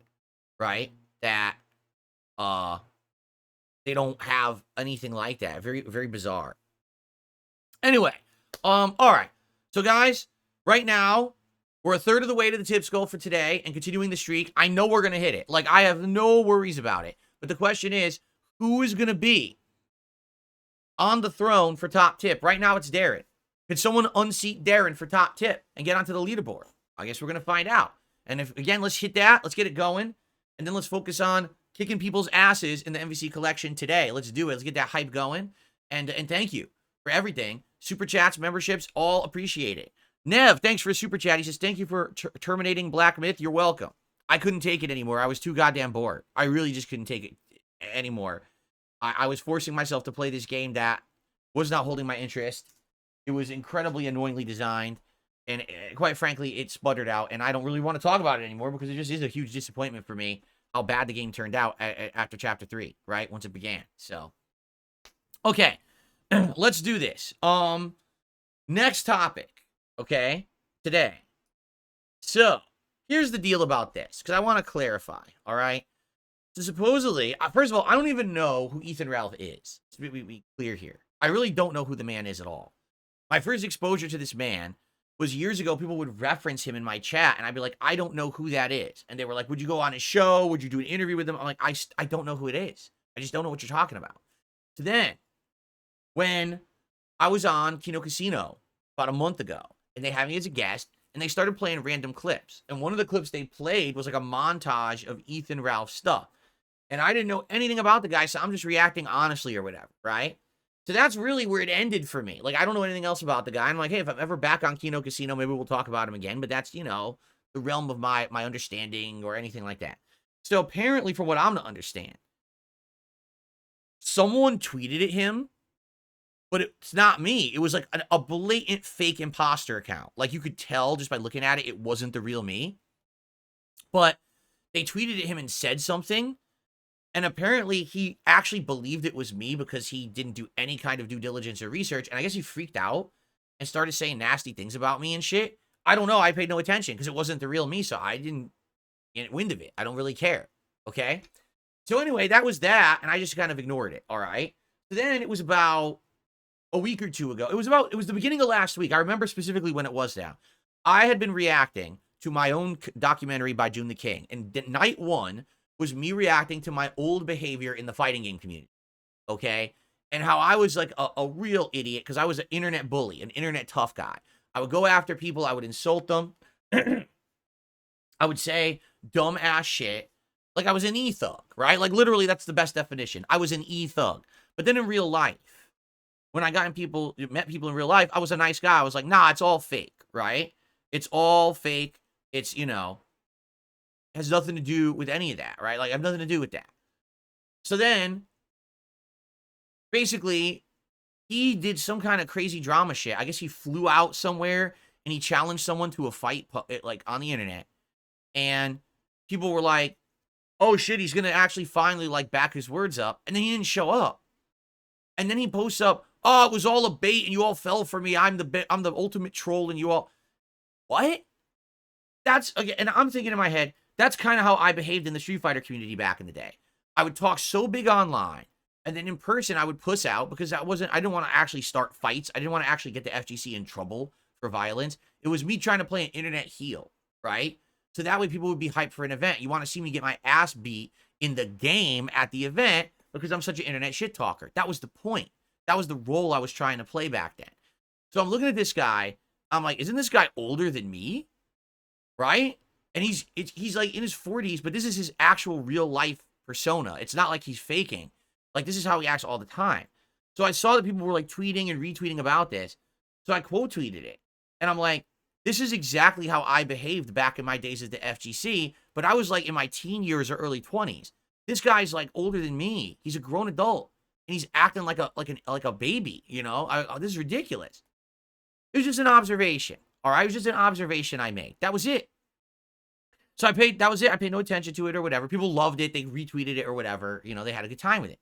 right? That, they don't have anything like that. Very, very bizarre. Anyway, all right. So, guys, right now, we're a third of the way to the tips goal for today and continuing the streak. I know we're going to hit it. Like, I have no worries about it. But the question is, who is going to be on the throne for top tip? Right now, it's Darren. Could someone unseat Darren for top tip and get onto the leaderboard? I guess we're going to find out. And if, again, let's hit that. Let's get it going. And then let's focus on kicking people's asses in the MvC collection today. Let's do it. Let's get that hype going. And thank you for everything. Super chats, memberships, all appreciate it. Nev, thanks for a super chat. He says, thank you for terminating Black Myth. You're welcome. I couldn't take it anymore. I was too goddamn bored. I really just couldn't take it anymore. I was forcing myself to play this game that was not holding my interest. It was incredibly annoyingly designed. And quite frankly, it sputtered out. And I don't really want to talk about it anymore because it just is a huge disappointment for me how bad the game turned out after Chapter 3, right? Once it began. So, okay. Let's do this. Next topic, okay, today. So, here's the deal about this, because I want to clarify, all right? So, supposedly, first of all, I don't even know who Ethan Ralph is. Let's be clear here. I really don't know who the man is at all. My first exposure to this man was years ago. People would reference him in my chat, and I'd be like, I don't know who that is. And they were like, would you go on his show? Would you do an interview with him? I'm like, I don't know who it is. I just don't know what you're talking about. So then, when I was on Kino Casino about a month ago, and they had me as a guest, and they started playing random clips. And one of the clips they played was like a montage of Ethan Ralph stuff. And I didn't know anything about the guy, so I'm just reacting honestly or whatever, right? So that's really where it ended for me. Like, I don't know anything else about the guy. I'm like, hey, if I'm ever back on Kino Casino, maybe we'll talk about him again. But that's, you know, the realm of my understanding or anything like that. So apparently, from what I'm to understand, someone tweeted at him, but it's not me. It was like a blatant fake imposter account. Like, you could tell just by looking at it, it wasn't the real me. But they tweeted at him and said something. And apparently, he actually believed it was me because he didn't do any kind of due diligence or research. And I guess he freaked out and started saying nasty things about me and shit. I don't know. I paid no attention because it wasn't the real me. So I didn't get wind of it. I don't really care. Okay. So anyway, that was that, and I just kind of ignored it. All right. So then it was about a week or two ago. It was the beginning of last week. I remember specifically when it was now. I had been reacting to my own documentary by June the King, and night one was me reacting to my old behavior in the fighting game community. Okay. And how I was like a real idiot because I was an internet bully, an internet tough guy. I would go after people. I would insult them. I would say dumb ass shit. Like I was an e-thug, right? Like literally that's the best definition. I was an e-thug. But then in real life, when I met people in real life, I was a nice guy. I was like, nah, it's all fake, right? It's all fake. It's, has nothing to do with any of that, right? Like I have nothing to do with that. So then, basically, he did some kind of crazy drama shit. I guess he flew out somewhere and he challenged someone to a fight, like on the internet. And people were like, oh shit, he's going to actually finally like back his words up. And then he didn't show up. And then he posts up, oh, it was all a bait and you all fell for me. I'm the ultimate troll and you all, what? That's, again, and I'm thinking in my head, that's kind of how I behaved in the Street Fighter community back in the day. I would talk so big online, and then in person I would puss out because I didn't want to actually start fights. I didn't want to actually get the FGC in trouble for violence. It was me trying to play an internet heel, right? So that way people would be hyped for an event. You want to see me get my ass beat in the game at the event because I'm such an internet shit talker. That was the point. That was the role I was trying to play back then. So I'm looking at this guy. I'm like, isn't this guy older than me? Right? And he's like in his 40s, but this is his actual real life persona. It's not like he's faking. Like this is how he acts all the time. So I saw that people were like tweeting and retweeting about this. So I quote tweeted it. And I'm like, this is exactly how I behaved back in my days at the FGC, but I was like in my teen years or early 20s. This guy's like older than me. He's a grown adult and he's acting like a baby, this is ridiculous. It was just an observation. All right, it was just an observation I made. That was it. So that was it. I paid no attention to it or whatever. People loved it. They retweeted it or whatever. They had a good time with it.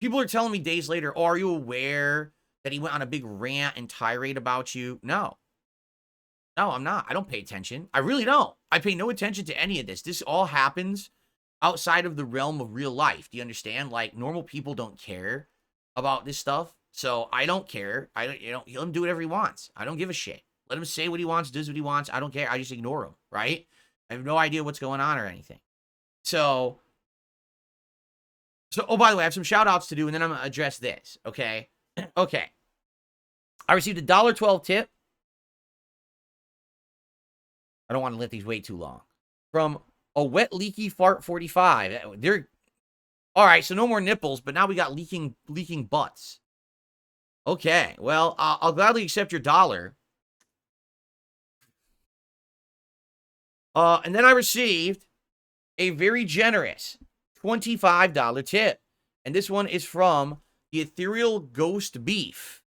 People are telling me days later, oh, are you aware that he went on a big rant and tirade about you? No. No, I'm not. I don't pay attention. I really don't. I pay no attention to any of this. This all happens outside of the realm of real life. Do you understand? Like, normal people don't care about this stuff. So I don't care. Let him do whatever he wants. I don't give a shit. Let him say what he wants, does what he wants. I don't care. I just ignore him, right? I have no idea what's going on or anything. So, oh, by the way, I have some shout outs to do, and then I'm going to address this, okay? Okay. I received a $1.12 tip. I don't want to let these wait too long. From a wet, leaky fart 45. All right, so no more nipples, but now we got leaking butts. Okay, well, I'll gladly accept your $1. And then I received a very generous $25 tip. And this one is from the Ethereal Ghost Beef.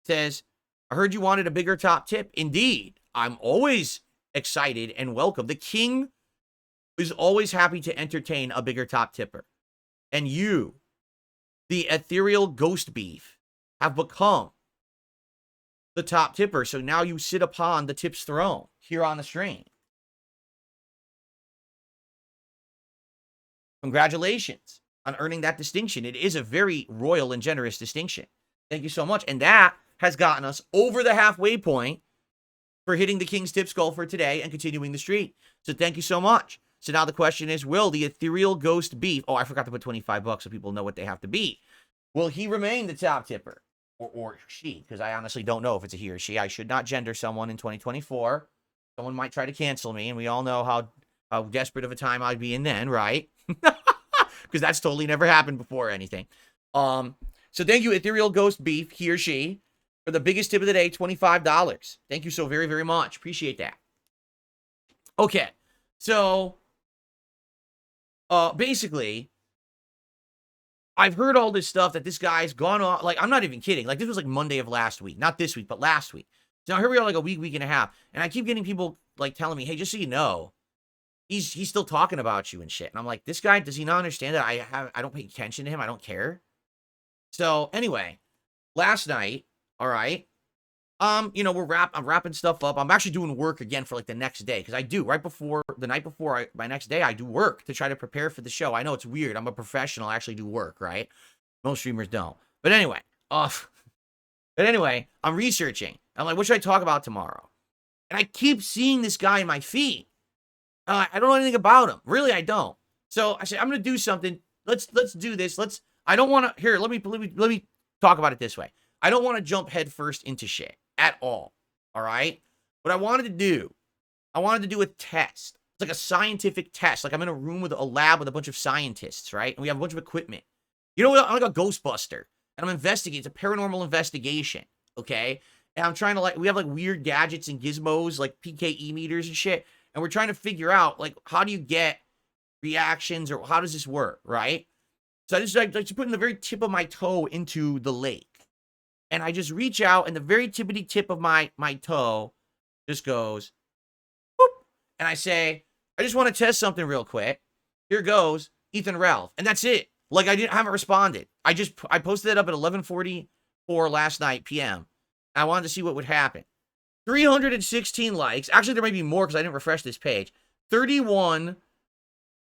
It says, I heard you wanted a bigger top tip. Indeed, I'm always excited and welcome. The king is always happy to entertain a bigger top tipper. And you, the Ethereal Ghost Beef, have become the top tipper. So now you sit upon the tip's throne here on the stream. Congratulations on earning that distinction. It is a very royal and generous distinction. Thank you so much. And that has gotten us over the halfway point for hitting the King's Tips goal for today and continuing the streak. So thank you so much. So now the question is, will the Ethereal Ghost Beef, oh, I forgot to put $25 so people know what they have to be. Will he remain the top tipper? Or she, because I honestly don't know if it's a he or she. I should not gender someone in 2024. Someone might try to cancel me, and we all know how desperate of a time I'd be in then, right? Because that's totally never happened before or anything. So thank you, Ethereal Ghost Beef, he or she, for the biggest tip of the day, $25. Thank you so very, very much. Appreciate that. Okay, so basically, I've heard all this stuff that this guy's gone on. Like, I'm not even kidding. Like, this was like Monday of last week. Not this week, but last week. So now here we are like a week and a half. And I keep getting people like telling me, hey, just so you know, he's still talking about you and shit. And I'm like, this guy, does he not understand that I don't pay attention to him? I don't care. So anyway, last night, all right, You know, I'm wrapping stuff up. I'm actually doing work again for like the next day because I do right before the night before my next day. I do work to try to prepare for the show. I know it's weird. I'm a professional. I actually do work, right? Most streamers don't. But anyway, I'm researching. I'm like, what should I talk about tomorrow? And I keep seeing this guy in my feed. I don't know anything about him. Really, I don't. So I said, I'm gonna do something. Let's do this. I don't want to. Here, let me talk about it this way. I don't want to jump headfirst into shit at all. All right. What I wanted to do a test. It's like a scientific test. Like I'm in a room with a lab with a bunch of scientists, right? And we have a bunch of equipment. You know, I'm like a Ghostbuster, and I'm investigating. It's a paranormal investigation. Okay. And I'm trying to we have like weird gadgets and gizmos, like PKE meters and shit. And we're trying to figure out like, how do you get reactions or how does this work? Right. So I just putting the very tip of my toe into the lake. And I just reach out and the very tippity tip of my toe just goes, boop. And I say, I just want to test something real quick. Here goes, Ethan Ralph. And that's it. Like I haven't responded. I posted it up at 11:44 last night PM. I wanted to see what would happen. 316 likes. Actually, there may be more because I didn't refresh this page. 31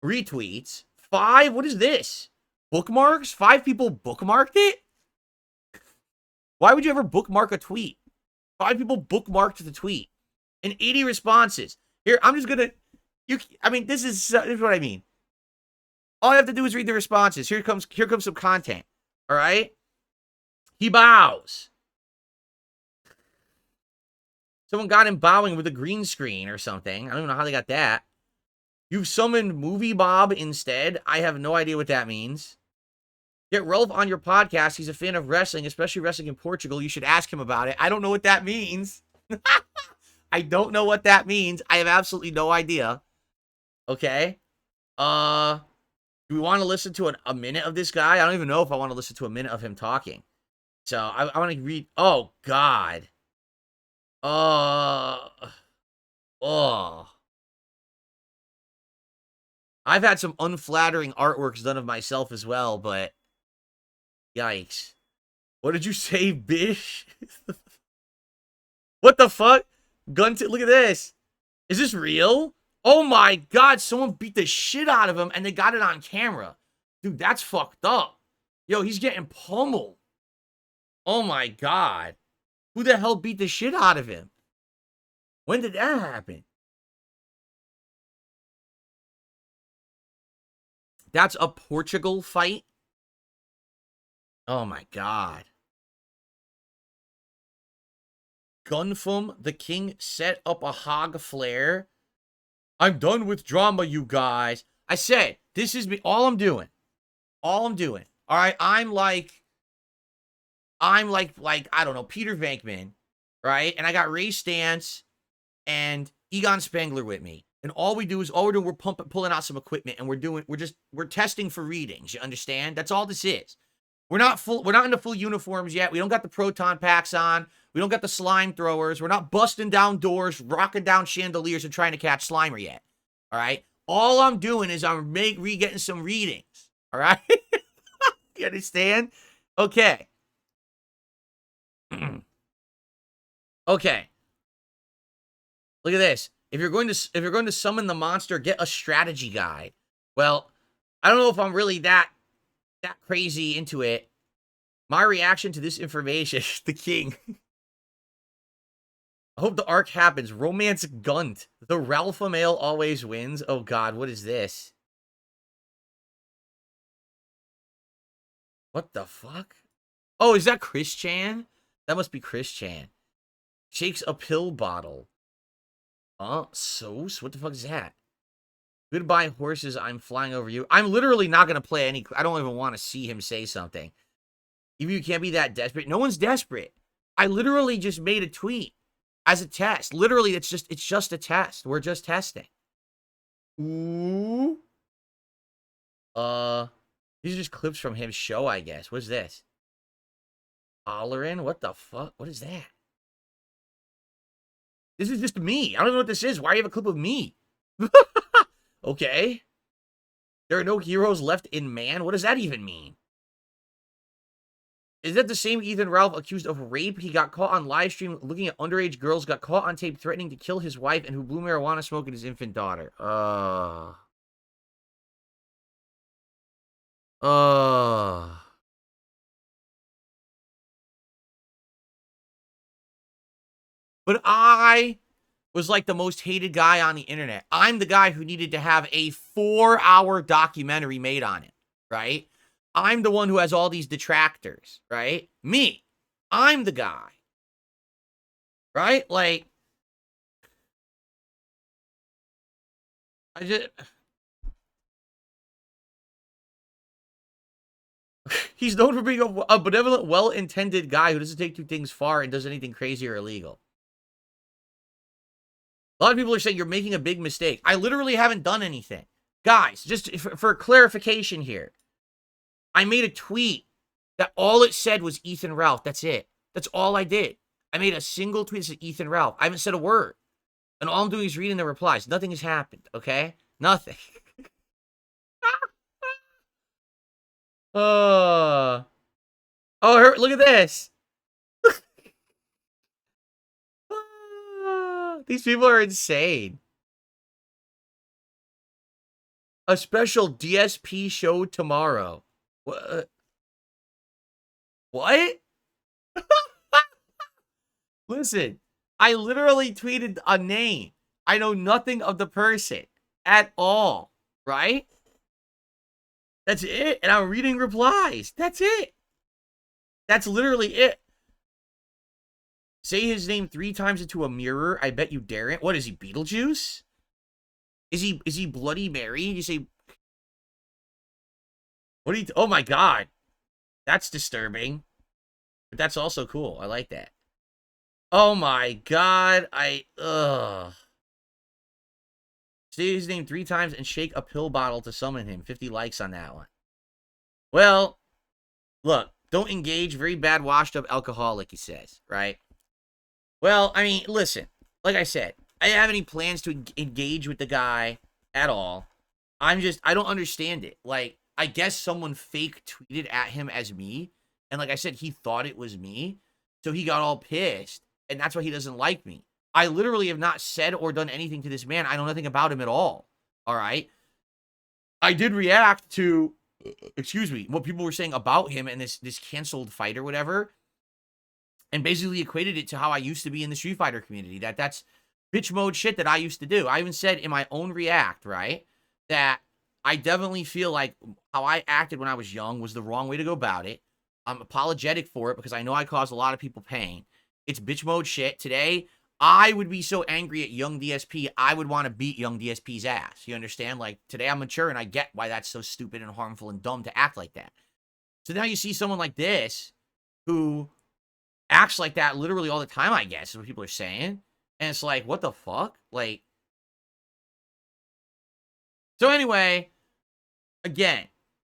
retweets. 5, what is this? Bookmarks? 5 people bookmarked it? Why would you ever bookmark a tweet? 5 people bookmarked the tweet. And 80 responses. Here, I'm just gonna... this is what I mean. All I have to do is read the responses. Here comes some content. All right? He bows. Someone got him bowing with a green screen or something. I don't even know how they got that. You've summoned Movie Bob instead. I have no idea what that means. Get Rolf on your podcast. He's a fan of wrestling, especially wrestling in Portugal. You should ask him about it. I don't know what that means. I don't know what that means. I have absolutely no idea. Okay. Do we want to listen to a minute of this guy? I don't even know if I want to listen to a minute of him talking. So I want to read. Oh, God. I've had some unflattering artworks done of myself as well, but yikes. What did you say, bish? What the fuck? Look at this. Is this real? Oh my God, someone beat the shit out of him and they got it on camera. Dude, that's fucked up. Yo, he's getting pummeled. Oh my God. Who the hell beat the shit out of him? When did that happen? That's a Portugal fight? Oh my God. Gunfum, the king set up a hog flare. I'm done with drama, you guys. I said, this is me. All I'm doing. All right, I'm like, I don't know, Peter Venkman, right? And I got Ray Stantz and Egon Spengler with me. And all we're doing, we're pulling out some equipment and we're testing for readings. You understand? That's all this is. We're not in the full uniforms yet. We don't got the proton packs on. We don't got the slime throwers. We're not busting down doors, rocking down chandeliers and trying to catch Slimer yet. All right? All I'm doing is I'm getting some readings. All right? You understand? Okay. Okay. Look at this. If you're going to summon the monster, get a strategy guide. Well, I don't know if I'm really that crazy into it. My reaction to this information, the king. I hope the arc happens. Romance Gunt. The Ralpha male always wins. Oh God, what is this? What the fuck? Oh, is that Chris Chan? That must be Chris Chan. Shakes a pill bottle. Sauce? What the fuck is that? Goodbye, horses. I'm flying over you. I'm literally not going to play any... I don't even want to see him say something. Even you can't be that desperate. No one's desperate. I literally just made a tweet as a test. Literally, it's just a test. We're just testing. Ooh. These are just clips from his show, I guess. What's this? Hollering? What the fuck? What is that? This is just me. I don't know what this is. Why do you have a clip of me? Okay. There are no heroes left in man? What does that even mean? Is that the same Ethan Ralph accused of rape? He got caught on live stream looking at underage girls, got caught on tape threatening to kill his wife, and who blew marijuana smoke at his infant daughter. But I was like the most hated guy on the internet. I'm the guy who needed to have a 4-hour documentary made on it, right? I'm the one who has all these detractors, right? Me. I'm the guy. Right? Like, I just... He's known for being a benevolent, well-intended guy who doesn't take two things far and does anything crazy or illegal. A lot of people are saying you're making a big mistake. I literally haven't done anything. Guys, just for clarification here, I made a tweet that all it said was Ethan Ralph. That's it. That's all I did. I made a single tweet that said Ethan Ralph. I haven't said a word. And all I'm doing is reading the replies. Nothing has happened, okay? Nothing. Oh, look at this. These people are insane. A special DSP show tomorrow. What? What? Listen, I literally tweeted a name. I know nothing of the person at all, right? That's it. And I'm reading replies. That's it. That's literally it. Say his name 3 times into a mirror. I bet you daren't. What is he, Beetlejuice? Is he Bloody Mary? You say... What do you... Oh my god. That's disturbing. But that's also cool. I like that. Oh my god. Ugh. Say his name 3 times and shake a pill bottle to summon him. 50 likes on that one. Well, look. Don't engage. Very bad washed up alcoholic, he says. Right? Well, I mean, listen. Like I said, I didn't have any plans to engage with the guy at all. I don't understand it. Like, I guess someone fake tweeted at him as me. And like I said, he thought it was me. So he got all pissed. And that's why he doesn't like me. I literally have not said or done anything to this man. I know nothing about him at all. All right? I did react to, excuse me, what people were saying about him and this canceled fight or whatever. And basically equated it to how I used to be in the Street Fighter community. That's bitch mode shit that I used to do. I even said in my own react, right, that I definitely feel like how I acted when I was young was the wrong way to go about it. I'm apologetic for it because I know I caused a lot of people pain. It's bitch mode shit. Today, I would be so angry at young DSP, I would want to beat young DSP's ass. You understand? Like, today I'm mature and I get why that's so stupid and harmful and dumb to act like that. So now you see someone like this who acts like that literally all the time, I guess, is what people are saying. And it's like, what the fuck? Like, so anyway, again,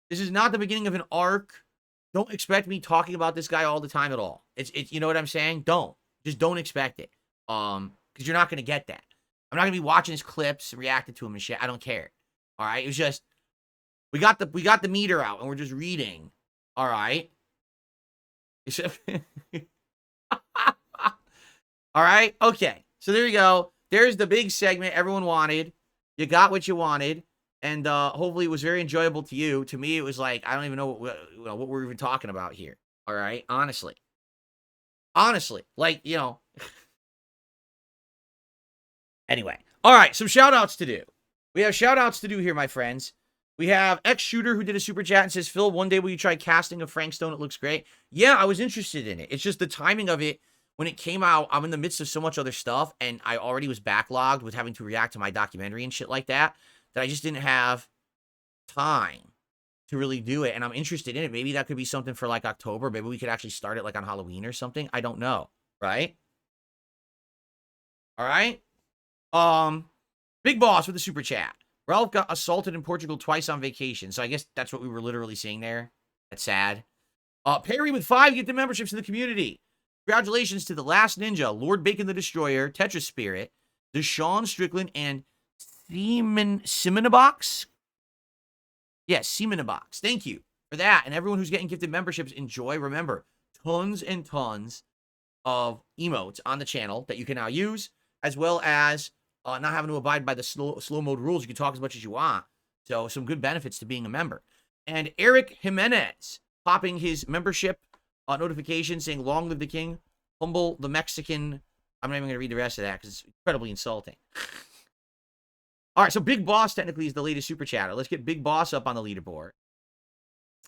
this is not the beginning of an arc. Don't expect me talking about this guy all the time at all. It's you know what I'm saying? Just don't expect it. Because you're not going to get that. I'm not going to be watching his clips, reacting to him and shit. I don't care. All right? It was just, we got the meter out and we're just reading. All right? All right? Okay. So there you go. There's the big segment everyone wanted. You got what you wanted. And hopefully it was very enjoyable to you. To me, it was like, I don't even know what we're even talking about here. All right? Honestly. Like, you know. Anyway. All right. Some shout-outs to do. We have shout-outs to do here, my friends. We have X-Shooter who did a super chat and says, Phil, one day will you try casting of Frank Stone? It looks great. Yeah, I was interested in it. It's just the timing of it. When it came out, I'm in the midst of so much other stuff, and I already was backlogged with having to react to my documentary and shit like that, that I just didn't have time to really do it, and I'm interested in it. Maybe that could be something for, like, October. Maybe we could actually start it, like, on Halloween or something. I don't know, right? All right? Big Boss with the super chat. Ralph got assaulted in Portugal twice on vacation, so I guess that's what we were literally seeing there. That's sad. Perry with 5 get the memberships to the community. Congratulations to The Last Ninja, Lord Bacon the Destroyer, Tetris Spirit, Deshaun Strickland, and Semenabox? Yes, Semenabox. Thank you for that. And everyone who's getting gifted memberships, enjoy. Remember, tons and tons of emotes on the channel that you can now use, as well as not having to abide by the slow mode rules. You can talk as much as you want. So some good benefits to being a member. And Eric Jimenez popping his membership notification saying, "Long live the king, humble the Mexican." I'm not even going to read the rest of that because it's incredibly insulting. All right, so Big Boss technically is the latest super chatter. Let's get Big Boss up on the leaderboard.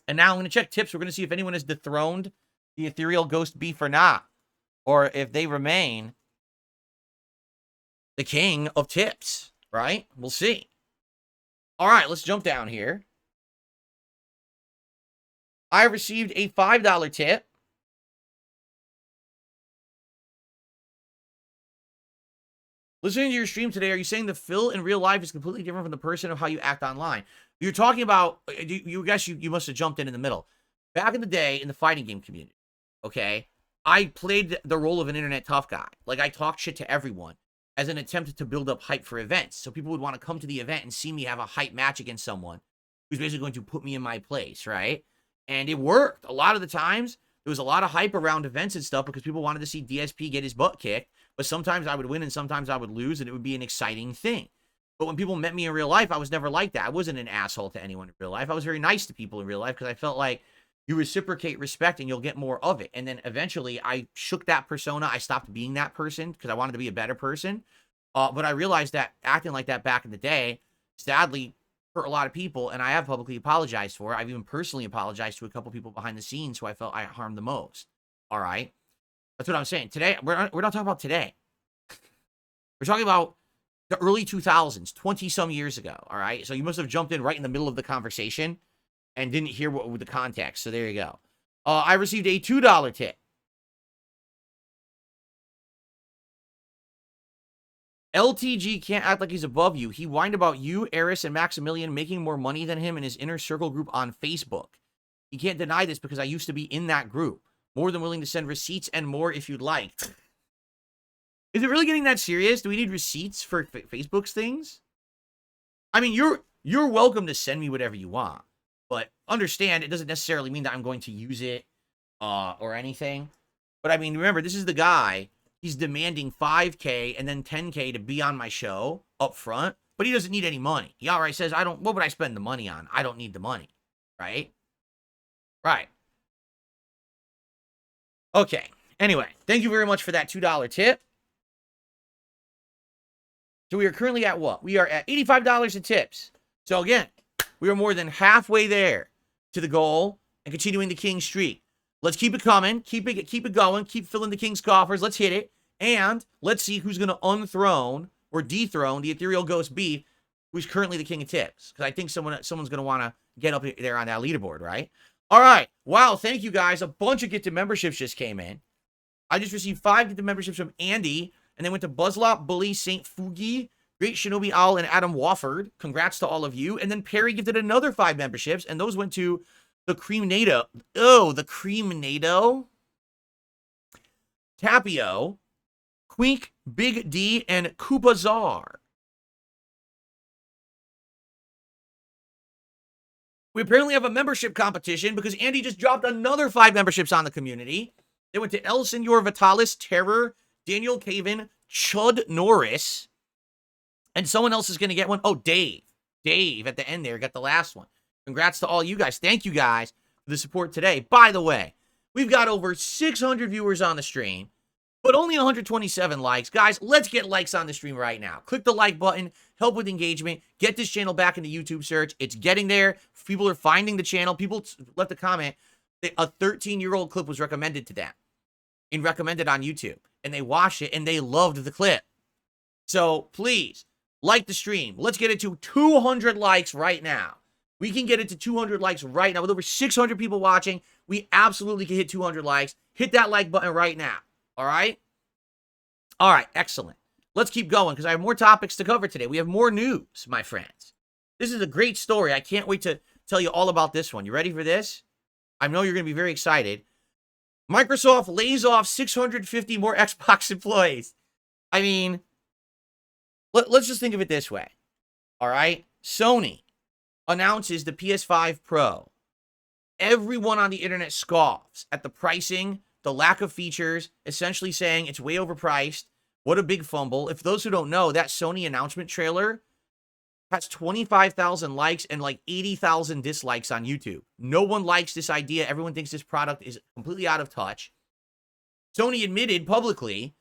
And now I'm going to check tips. We're going to see if anyone has dethroned the Ethereal Ghost Beef or not, or if they remain the king of tips, right? We'll see. All right, let's jump down here. I received a $5 tip. Listening to your stream today, are you saying the Phil in real life is completely different from the person of how you act online? You're talking about, you must have jumped in the middle. Back in the day in the fighting game community, okay, I played the role of an internet tough guy. Like, I talked shit to everyone as an attempt to build up hype for events. So people would want to come to the event and see me have a hype match against someone who's basically going to put me in my place, right? And it worked. A lot of the times, there was a lot of hype around events and stuff because people wanted to see DSP get his butt kicked. But sometimes I would win and sometimes I would lose, and it would be an exciting thing. But when people met me in real life, I was never like that. I wasn't an asshole to anyone in real life. I was very nice to people in real life because I felt like you reciprocate respect and you'll get more of it. And then eventually I shook that persona. I stopped being that person because I wanted to be a better person. But I realized that acting like that back in the day, sadly, hurt a lot of people, and I have publicly apologized for it. I've even personally apologized to a couple people behind the scenes who I felt I harmed the most. All right? That's what I'm saying. Today, we're not talking about today. We're talking about the early 2000s, 20-some years ago, all right? So you must have jumped in right in the middle of the conversation and didn't hear what with the context, so there you go. I received a $2 tip. LTG can't act like he's above you. He whined about you, Eris, and Maximilian making more money than him in his inner circle group on Facebook. He can't deny this because I used to be in that group. More than willing to send receipts and more if you'd like. Is it really getting that serious? Do we need receipts for Facebook's things? I mean, you're welcome to send me whatever you want. But understand, it doesn't necessarily mean that I'm going to use it or anything. But I mean, remember, this is the guy. He's demanding $5K and then $10K to be on my show up front. But he doesn't need any money. He outright says, what would I spend the money on? I don't need the money. Right? Right. Okay. Anyway, thank you very much for that $2 tip. So we are currently at what? We are at $85 in tips. So again, we are more than halfway there to the goal and continuing the king streak. Let's keep it coming. Keep it going. Keep filling the king's coffers. Let's hit it. And let's see who's going to unthrone or dethrone the Ethereal Ghost Beef, who's currently the king of tips. Because I think someone's going to want to get up there on that leaderboard, right? All right. Wow. Thank you, guys. A bunch of gifted memberships just came in. I just received 5 gifted memberships from Andy. And then went to Buzzlop, Bully, St. Fugi, Great Shinobi Owl, and Adam Wofford. Congrats to all of you. And then Perry gifted another 5 memberships. And those went to the Creamnado. Oh, the Creamnado. Tapio, Quink, Big D, and Koopazar. We apparently have a membership competition because Andy just dropped another 5 memberships on the community. They went to El Senor Vitalis, Terror, Daniel Caven, Chud Norris, and someone else is going to get one. Oh, Dave. Dave at the end there got the last one. Congrats to all you guys. Thank you guys for the support today. By the way, we've got over 600 viewers on the stream, but only 127 likes. Guys, let's get likes on the stream right now. Click the like button. Help with engagement. Get this channel back into YouTube search. It's getting there. People are finding the channel. People left a comment. A 13-year-old clip was recommended to them and recommended on YouTube. And they watched it and they loved the clip. So please, like the stream. Let's get it to 200 likes right now. We can get it to 200 likes right now. With over 600 people watching, we absolutely can hit 200 likes. Hit that like button right now. All right? All right, excellent. Let's keep going because I have more topics to cover today. We have more news, my friends. This is a great story. I can't wait to tell you all about this one. You ready for this? I know you're going to be very excited. Microsoft lays off 650 more Xbox employees. I mean, let's just think of it this way. All right? Sony announces the PS5 Pro. Everyone on the internet scoffs at the pricing, the lack of features, essentially saying it's way overpriced. What a big fumble. If those who don't know, that Sony announcement trailer has 25,000 likes and like 80,000 dislikes on YouTube. No one likes this idea. Everyone thinks this product is completely out of touch. Sony admitted publicly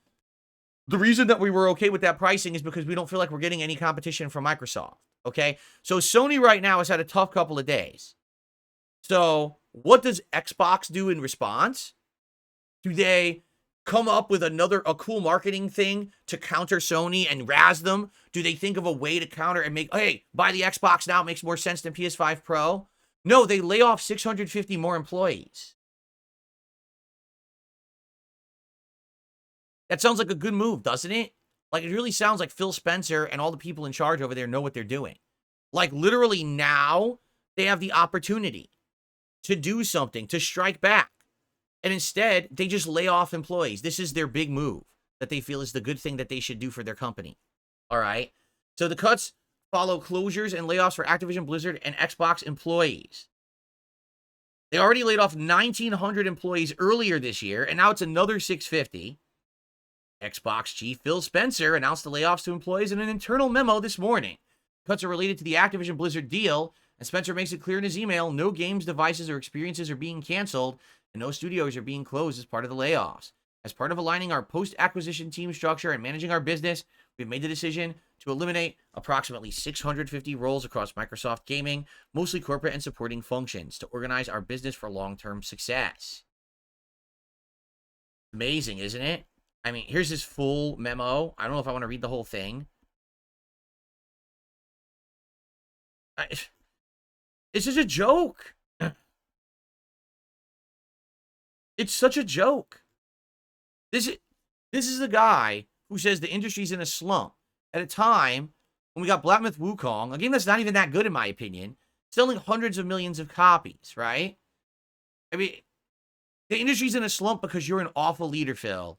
the reason that we were okay with that pricing is because we don't feel like we're getting any competition from Microsoft. Okay? So Sony right now has had a tough couple of days. So what does Xbox do in response? Do they come up with a cool marketing thing to counter Sony and razz them? Do they think of a way to counter and make, hey, buy the Xbox now, it makes more sense than PS5 Pro? No, they lay off 650 more employees. That sounds like a good move, doesn't it? Like, it really sounds like Phil Spencer and all the people in charge over there know what they're doing. Like, literally now, they have the opportunity to do something, to strike back. And instead, they just lay off employees. This is their big move that they feel is the good thing that they should do for their company. All right? So the cuts follow closures and layoffs for Activision, Blizzard, and Xbox employees. They already laid off 1,900 employees earlier this year, and now it's another 650. Xbox chief Phil Spencer announced the layoffs to employees in an internal memo this morning. Cuts are related to the Activision Blizzard deal, and Spencer makes it clear in his email, no games, devices, or experiences are being canceled, and no studios are being closed as part of the layoffs. As part of aligning our post-acquisition team structure and managing our business, we've made the decision to eliminate approximately 650 roles across Microsoft Gaming, mostly corporate and supporting functions, to organize our business for long-term success. Amazing, isn't it? I mean, here's his full memo. I don't know if I want to read the whole thing. It's just a joke. It's such a joke. This is the guy who says the industry's in a slump at a time when we got Black Myth Wukong, a game that's not even that good in my opinion, selling hundreds of millions of copies, right? I mean, the industry's in a slump because you're an awful leader, Phil.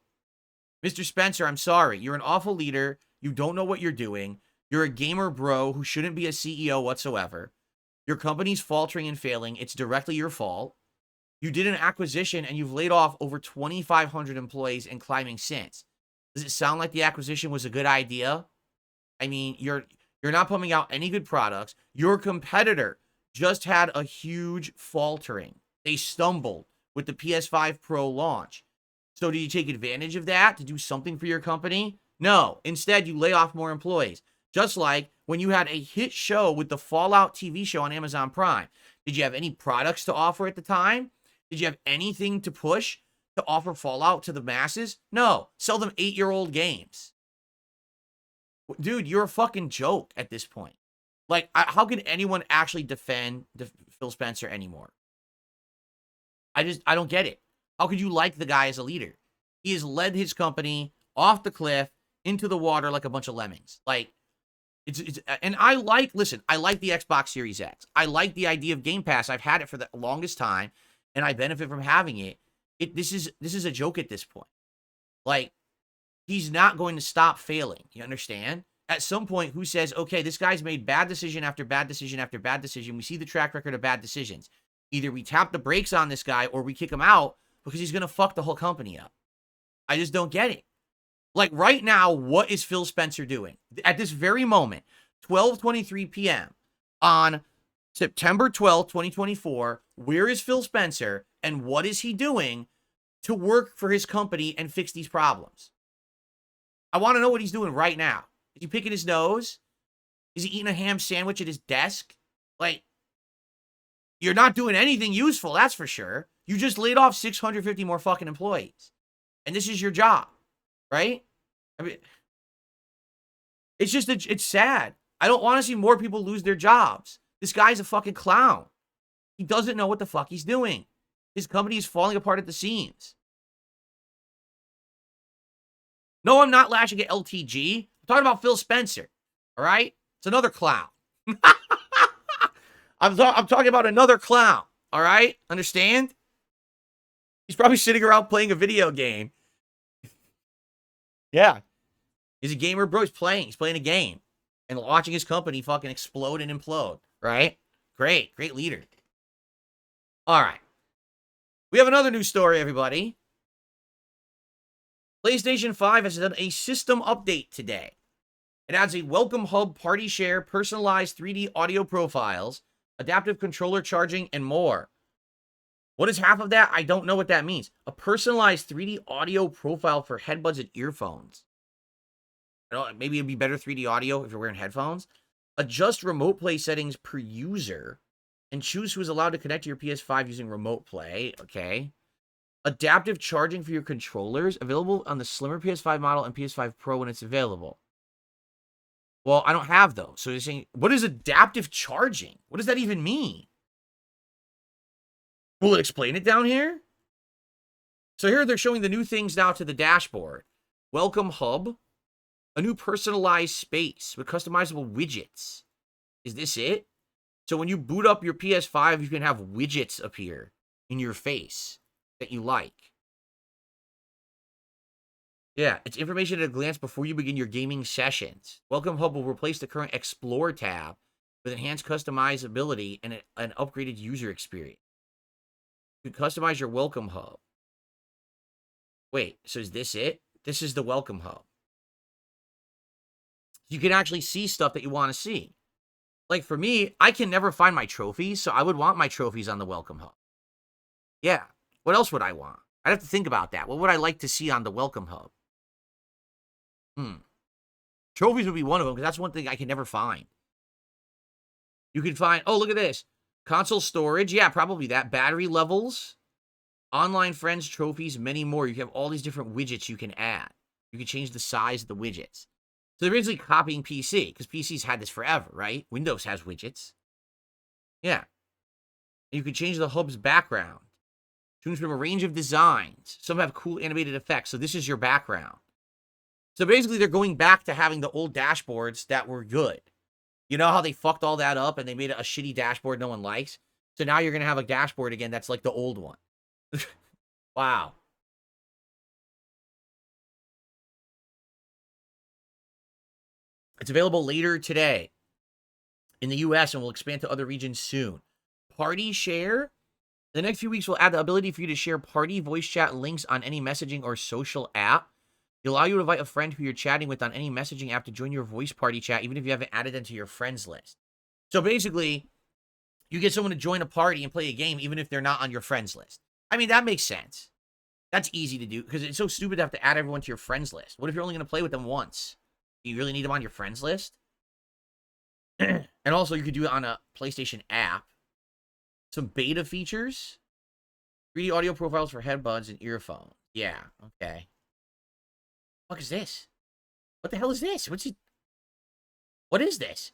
Mr. Spencer, I'm sorry. You're an awful leader. You don't know what you're doing. You're a gamer bro who shouldn't be a CEO whatsoever. Your company's faltering and failing. It's directly your fault. You did an acquisition and you've laid off over 2,500 employees and climbing since. Does it sound like the acquisition was a good idea? I mean, you're not pumping out any good products. Your competitor just had a huge faltering. They stumbled with the PS5 Pro launch. So do you take advantage of that to do something for your company? No. Instead, you lay off more employees. Just like when you had a hit show with the Fallout TV show on Amazon Prime. Did you have any products to offer at the time? Did you have anything to push to offer Fallout to the masses? No. Sell them 8-year-old games. Dude, you're a fucking joke at this point. Like, how can anyone actually defend Phil Spencer anymore? I don't get it. How could you like the guy as a leader? He has led his company off the cliff into the water like a bunch of lemmings. Like, and I like the Xbox Series X. I like the idea of Game Pass. I've had it for the longest time, and I benefit from having it. This is a joke at this point. Like, he's not going to stop failing. You understand? At some point, who says, okay, this guy's made bad decision after bad decision after bad decision. We see the track record of bad decisions. Either we tap the brakes on this guy or we kick him out because he's going to fuck the whole company up. I just don't get it. Like, right now, what is Phil Spencer doing? At this very moment, 12:23 p.m. on September 12th, 2024, where is Phil Spencer and what is he doing to work for his company and fix these problems? I want to know what he's doing right now. Is he picking his nose? Is he eating a ham sandwich at his desk? Like, you're not doing anything useful, that's for sure. You just laid off 650 more fucking employees. And this is your job, right? I mean, it's sad. I don't want to see more people lose their jobs. This guy's a fucking clown. He doesn't know what the fuck he's doing. His company is falling apart at the seams. No, I'm not lashing at LTG. I'm talking about Phil Spencer, all right? It's another clown. I'm talking about another clown, all right? Understand? He's probably sitting around playing a video game. Yeah. He's a gamer, bro. He's playing a game. And watching his company fucking explode and implode, right? Great leader. All right. We have another news story, everybody. PlayStation 5 has done a system update today. It adds a welcome hub, party share, personalized 3D audio profiles, adaptive controller charging, and more. What is half of that? I don't know what that means. A personalized 3D audio profile for headbuds and earphones. Maybe it'd be better 3D audio if you're wearing headphones. Adjust remote play settings per user and choose who is allowed to connect to your PS5 using remote play. Okay. Adaptive charging for your controllers, available on the slimmer PS5 model and PS5 Pro when it's available. Well, I don't have those. So you're saying, what is adaptive charging? What does that even mean? Will it explain it down here? So here they're showing the new things now to the dashboard. Welcome hub. A new personalized space with customizable widgets. Is this it? So when you boot up your PS5, you can have widgets appear in your face that you like. Yeah, it's information at a glance before you begin your gaming sessions. Welcome Hub will replace the current Explore tab with enhanced customizability and an upgraded user experience. You can customize your Welcome Hub. Wait, so is this it? This is the Welcome Hub. You can actually see stuff that you want to see. Like for me, I can never find my trophies, so I would want my trophies on the Welcome Hub. Yeah. What else would I want? I'd have to think about that. What would I like to see on the Welcome Hub? Trophies would be one of them, because that's one thing I can never find. You can find, oh, look at this. Console storage. Yeah, probably that. Battery levels. Online friends, trophies, many more. You have all these different widgets you can add. You can change the size of the widgets. So they're basically copying PC, because PC's had this forever, right? Windows has widgets. Yeah. And you can change the hub's background. Choose from a range of designs. Some have cool animated effects, so this is your background. So basically, they're going back to having the old dashboards that were good. You know how they fucked all that up and they made a shitty dashboard no one likes? So now you're going to have a dashboard again that's like the old one. Wow. It's available later today in the US and will expand to other regions soon. Party share. The next few weeks will add the ability for you to share party voice chat links on any messaging or social app. It'll allow you to invite a friend who you're chatting with on any messaging app to join your voice party chat, even if you haven't added them to your friends list. So basically, you get someone to join a party and play a game, even if they're not on your friends list. I mean, that makes sense. That's easy to do, because it's so stupid to have to add everyone to your friends list. What if you're only going to play with them once? Do you really need them on your friends list? And also, you could do it on a PlayStation app. Some beta features. 3D audio profiles for headbuds and earphones. Yeah, okay. What is this? What the hell is this? What is this?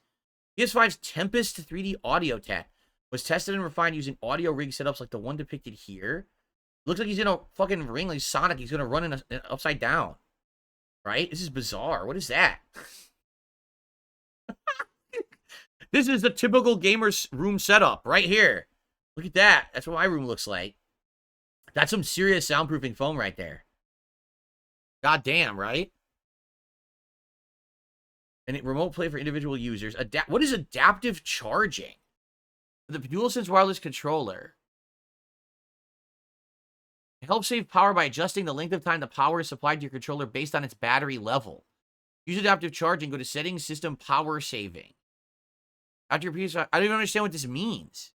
PS5's Tempest 3D audio tech was tested and refined using audio rig setups like the one depicted here. Looks like he's in a fucking ring like Sonic. He's going to run in upside down. Right? This is bizarre. What is that? This is the typical gamer's room setup right here. Look at that. That's what my room looks like. That's some serious soundproofing foam right there. God damn, right? And remote play for individual users. What is adaptive charging? The DualSense wireless controller. It helps save power by adjusting the length of time the power is supplied to your controller based on its battery level. Use adaptive charging. Go to settings, system, power saving. After your PS5, I don't even understand what this means.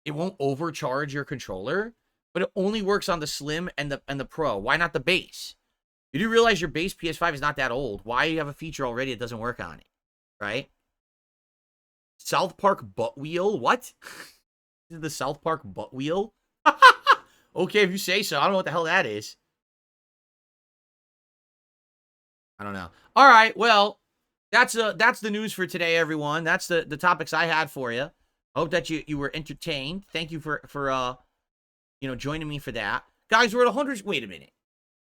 It won't overcharge your controller, but it only works on the Slim and the Pro. Why not the base? You do realize your base PS5 is not that old. Why do you have a feature already that doesn't work on it? Right? South Park butt wheel? What? This is the South Park butt wheel? Okay, if you say so. I don't know what the hell that is. I don't know. All right, well, that's the news for today, everyone. That's the topics I had for you. I hope that you were entertained. Thank you for joining me for that. Guys, we're at 100. Wait a minute.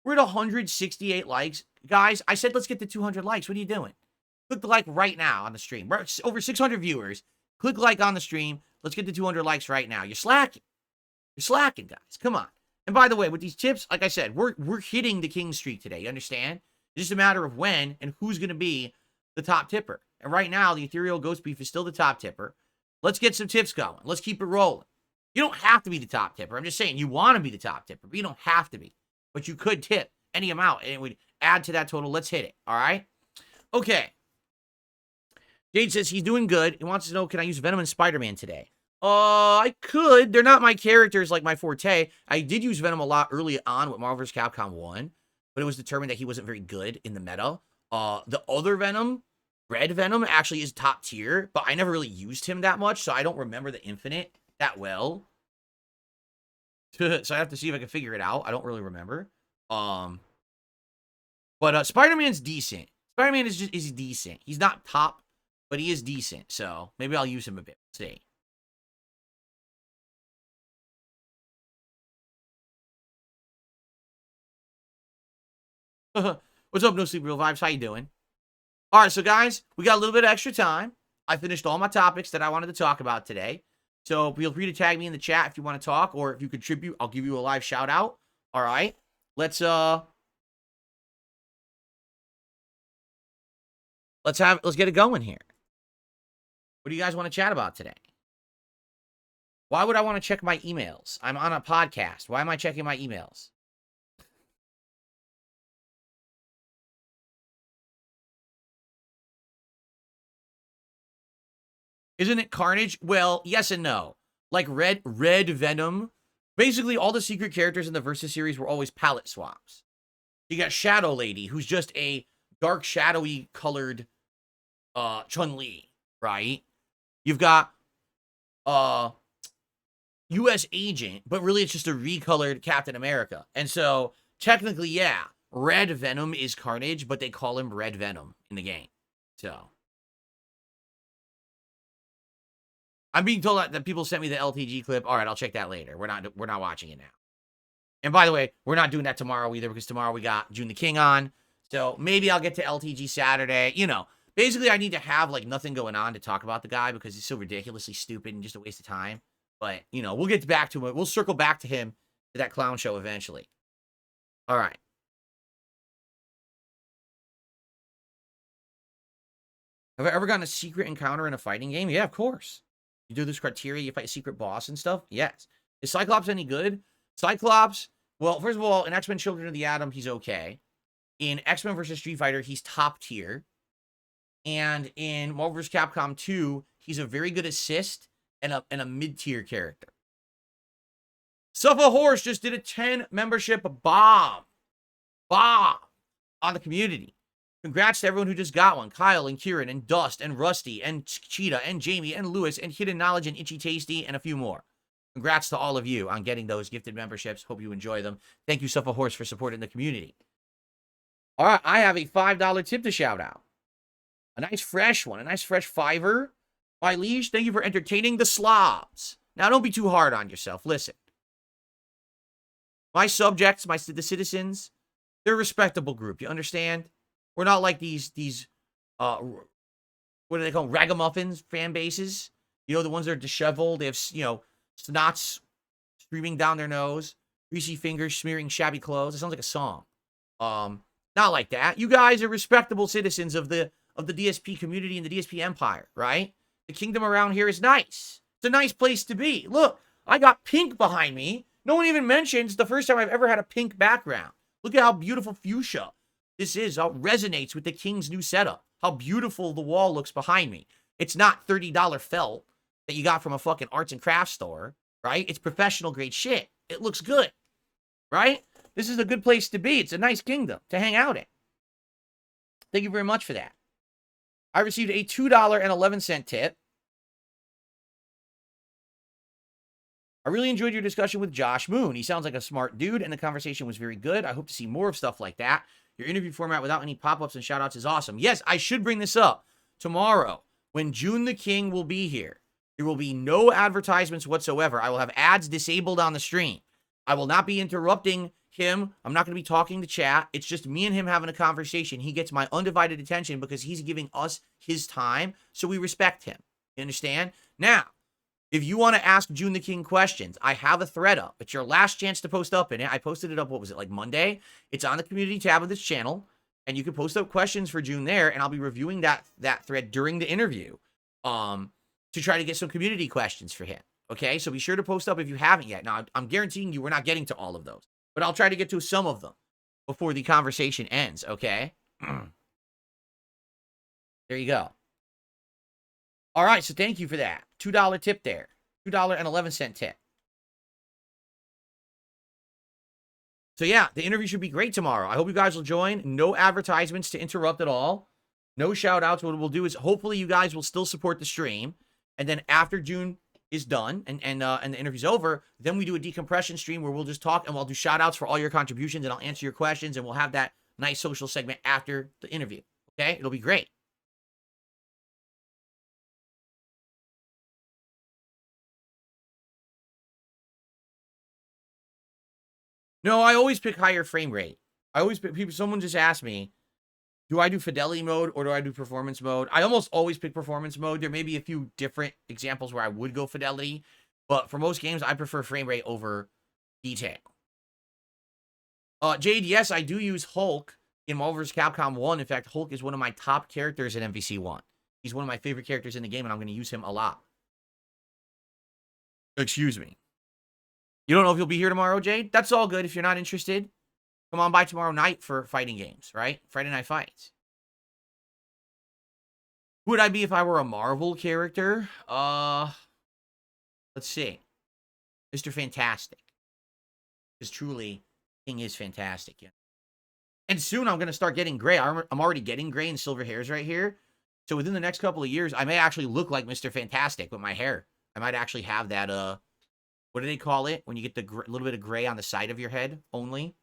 We're at 168 likes. Guys, I said let's get to 200 likes. What are you doing? Click the like right now on the stream. We're over 600 viewers. Click like on the stream. Let's get to 200 likes right now. You're slacking. You're slacking, guys. Come on. And by the way, with these tips, like I said, we're hitting the king streak today. You understand? It's just a matter of when and who's going to be the top tipper. And right now, the Ethereal Ghost Beef is still the top tipper. Let's get some tips going. Let's keep it rolling. You don't have to be the top tipper. I'm just saying you want to be the top tipper, but you don't have to be. But you could tip any amount, and it would add to that total. Let's hit it, all right? Okay. Jade says he's doing good. He wants to know, can I use Venom and Spider-Man today? I could. They're not my characters like my forte. I did use Venom a lot early on with Marvel vs. Capcom 1, but it was determined that he wasn't very good in the meta. The other Venom, Red Venom, actually is top tier, but I never really used him that much, so I don't remember the Infinite that well. So I have to see if I can figure it out. I don't really remember. But Spider-Man's decent. Spider-Man is decent. He's not top, but he is decent. So maybe I'll use him a bit. Let's see. What's up, No Sleep Real Vibes? How you doing? All right, so guys, we got a little bit of extra time. I finished all my topics that I wanted to talk about today. So feel free to tag me in the chat if you want to talk, or if you contribute, I'll give you a live shout out. All right, let's get it going here. What do you guys want to chat about today? Why would I want to check my emails? I'm on a podcast. Why am I checking my emails? Isn't it Carnage? Well, yes and no. Like Red Venom. Basically, all the secret characters in the Versus series were always palette swaps. You got Shadow Lady, who's just a dark, shadowy colored Chun-Li, right? You've got U.S. Agent, but really it's just a recolored Captain America. And so, technically, yeah, Red Venom is Carnage, but they call him Red Venom in the game. So I'm being told that people sent me the LTG clip. All right, I'll check that later. We're not watching it now. And by the way, we're not doing that tomorrow either, because tomorrow we got June the King on. So maybe I'll get to LTG Saturday. You know, basically I need to have like nothing going on to talk about the guy because he's so ridiculously stupid and just a waste of time. But, you know, we'll get back to it. We'll circle back to him to that clown show eventually. All right. Have I ever gotten a secret encounter in a fighting game? Yeah, of course. You do this criteria, you fight a secret boss and stuff? Yes. Is Cyclops any good? Cyclops, well, first of all, in X-Men Children of the Atom, he's okay. In X-Men vs. Street Fighter, he's top tier. And in Marvel vs. Capcom 2, he's a very good assist and a mid-tier character. Suffa Horse just did a 10 membership bomb on the community. Congrats to everyone who just got one. Kyle and Kieran and Dust and Rusty and Cheetah and Jamie and Lewis and Hidden Knowledge and Itchy Tasty and a few more. Congrats to all of you on getting those gifted memberships. Hope you enjoy them. Thank you, Suffa Horse, for supporting the community. All right, I have a $5 tip to shout out. A nice fresh one. A nice fresh fiver. My liege, thank you for entertaining the slobs. Now, don't be too hard on yourself. Listen. My subjects, the citizens, they're a respectable group. You understand? We're not like these what do they call them? Ragamuffins fan bases. You know, the ones that are disheveled. They have, you know, snots streaming down their nose. Greasy fingers smearing shabby clothes. It sounds like a song. Not like that. You guys are respectable citizens of the DSP community and the DSP empire, right? The kingdom around here is nice. It's a nice place to be. Look, I got pink behind me. No one even mentions the first time I've ever had a pink background. Look at how beautiful fuchsia this is. How it resonates with the king's new setup. How beautiful the wall looks behind me. It's not $30 felt that you got from a fucking arts and crafts store, right? It's professional grade shit. It looks good, right? This is a good place to be. It's a nice kingdom to hang out in. Thank you very much for that. I received a $2.11 tip. I really enjoyed your discussion with Josh Moon. He sounds like a smart dude, and the conversation was very good. I hope to see more of stuff like that. Your interview format without any pop-ups and shout-outs is awesome. Yes, I should bring this up. Tomorrow, when June the King will be here, there will be no advertisements whatsoever. I will have ads disabled on the stream. I will not be interrupting him. I'm not going to be talking to chat. It's just me and him having a conversation. He gets my undivided attention because he's giving us his time, so we respect him. You understand? Now, if you want to ask June the King questions, I have a thread up. It's your last chance to post up in it. I posted it up, what was it, like Monday? It's on the community tab of this channel, and you can post up questions for June there, and I'll be reviewing that thread during the interview to try to get some community questions for him. Okay, so be sure to post up if you haven't yet. Now, I'm guaranteeing you we're not getting to all of those, but I'll try to get to some of them before the conversation ends, okay? There you go. All right, so thank you for that. $2 tip there. $2.11 tip. So yeah, the interview should be great tomorrow. I hope you guys will join. No advertisements to interrupt at all. No shout outs. What we'll do is hopefully you guys will still support the stream. And then after June is done and the interview's over, then we do a decompression stream where we'll just talk and we'll do shout outs for all your contributions and I'll answer your questions and we'll have that nice social segment after the interview. Okay? It'll be great. No, I always pick higher frame rate. I always pick people. Someone just asked me, do I do fidelity mode or do I do performance mode? I almost always pick performance mode. There may be a few different examples where I would go fidelity, but for most games, I prefer frame rate over detail. Jade, yes, I do use Hulk in Marvel vs. Capcom 1. In fact, Hulk is one of my top characters in MvC 1. He's one of my favorite characters in the game, and I'm going to use him a lot. Excuse me. You don't know if you'll be here tomorrow, Jade? That's all good. If you're not interested, come on by tomorrow night for fighting games, right? Friday Night Fights. Who would I be if I were a Marvel character? Let's see. Mr. Fantastic. Because truly, King is fantastic. Yeah. And soon I'm going to start getting gray. I'm already getting gray and silver hairs right here. So within the next couple of years, I may actually look like Mr. Fantastic with my hair. I might actually have that, what do they call it? When you get the little bit of gray on the side of your head only.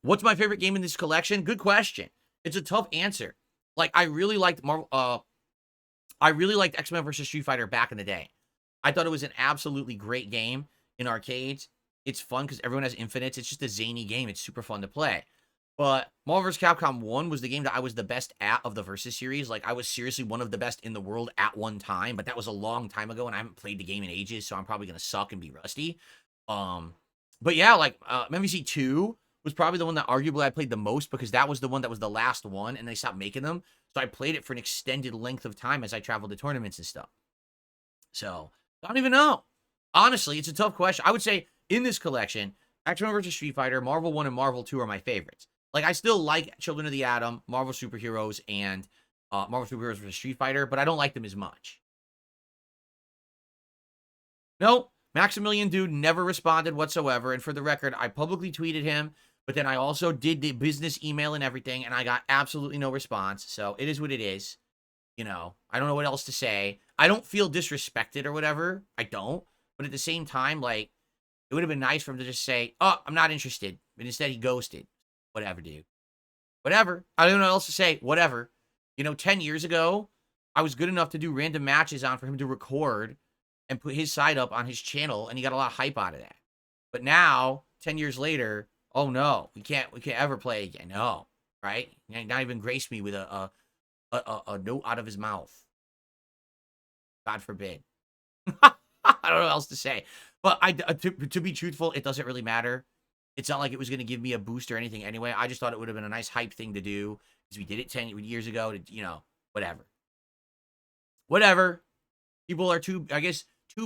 What's my favorite game in this collection? Good question. It's a tough answer. Like, I really liked Marvel. I really liked X-Men vs. Street Fighter back in the day. I thought it was an absolutely great game in arcades. It's fun because everyone has infinites. It's just a zany game. It's super fun to play. But Marvel vs. Capcom 1 was the game that I was the best at of the Versus series. Like, I was seriously one of the best in the world at one time. But that was a long time ago, and I haven't played the game in ages, so I'm probably going to suck and be rusty. But yeah, like, MvC 2 was probably the one that arguably I played the most because that was the one that was the last one, and they stopped making them. So I played it for an extended length of time as I traveled to tournaments and stuff. So, I don't even know. Honestly, it's a tough question. I would say, in this collection, X-Men vs. Street Fighter, Marvel 1 and Marvel 2 are my favorites. Like, I still like Children of the Atom, Marvel Superheroes, and Marvel Superheroes vs. Street Fighter, but I don't like them as much. Nope. Maximilian Dude never responded whatsoever, and for the record, I publicly tweeted him, but then I also did the business email and everything, and I got absolutely no response, so it is what it is. You know, I don't know what else to say. I don't feel disrespected or whatever. I don't. But at the same time, like, it would have been nice for him to just say, oh, I'm not interested. But instead, he ghosted. Whatever, dude. Whatever. I don't know what else to say. Whatever. You know, 10 years ago, I was good enough to do random matches on for him to record and put his side up on his channel, and he got a lot of hype out of that. But now, 10 years later, oh no, we can't ever play again. No, right? Not even grace me with a note out of his mouth. God forbid. I don't know what else to say. But to be truthful, it doesn't really matter. It's not like it was going to give me a boost or anything anyway. I just thought it would have been a nice hype thing to do because we did it 10 years ago. You know, whatever. Whatever. People are too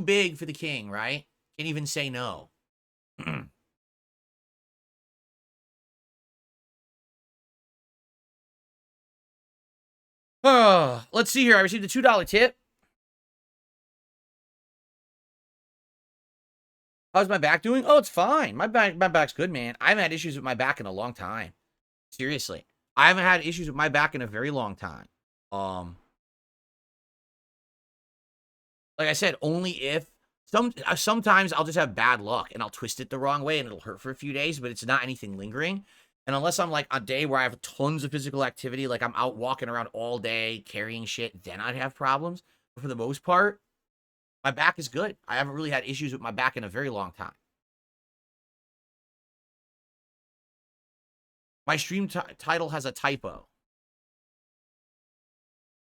big for the king, right? Can't even say no. Let's see here. I received a $2 tip. How's my back doing? Oh, it's fine. My back's good, man. I haven't had issues with my back in a long time. Seriously. I haven't had issues with my back in a very long time. Like I said, only if sometimes I'll just have bad luck and I'll twist it the wrong way and it'll hurt for a few days, but it's not anything lingering. And unless I'm like a day where I have tons of physical activity, like I'm out walking around all day carrying shit, then I'd have problems. But for the most part, my back is good. I haven't really had issues with my back in a very long time. My stream title has a typo.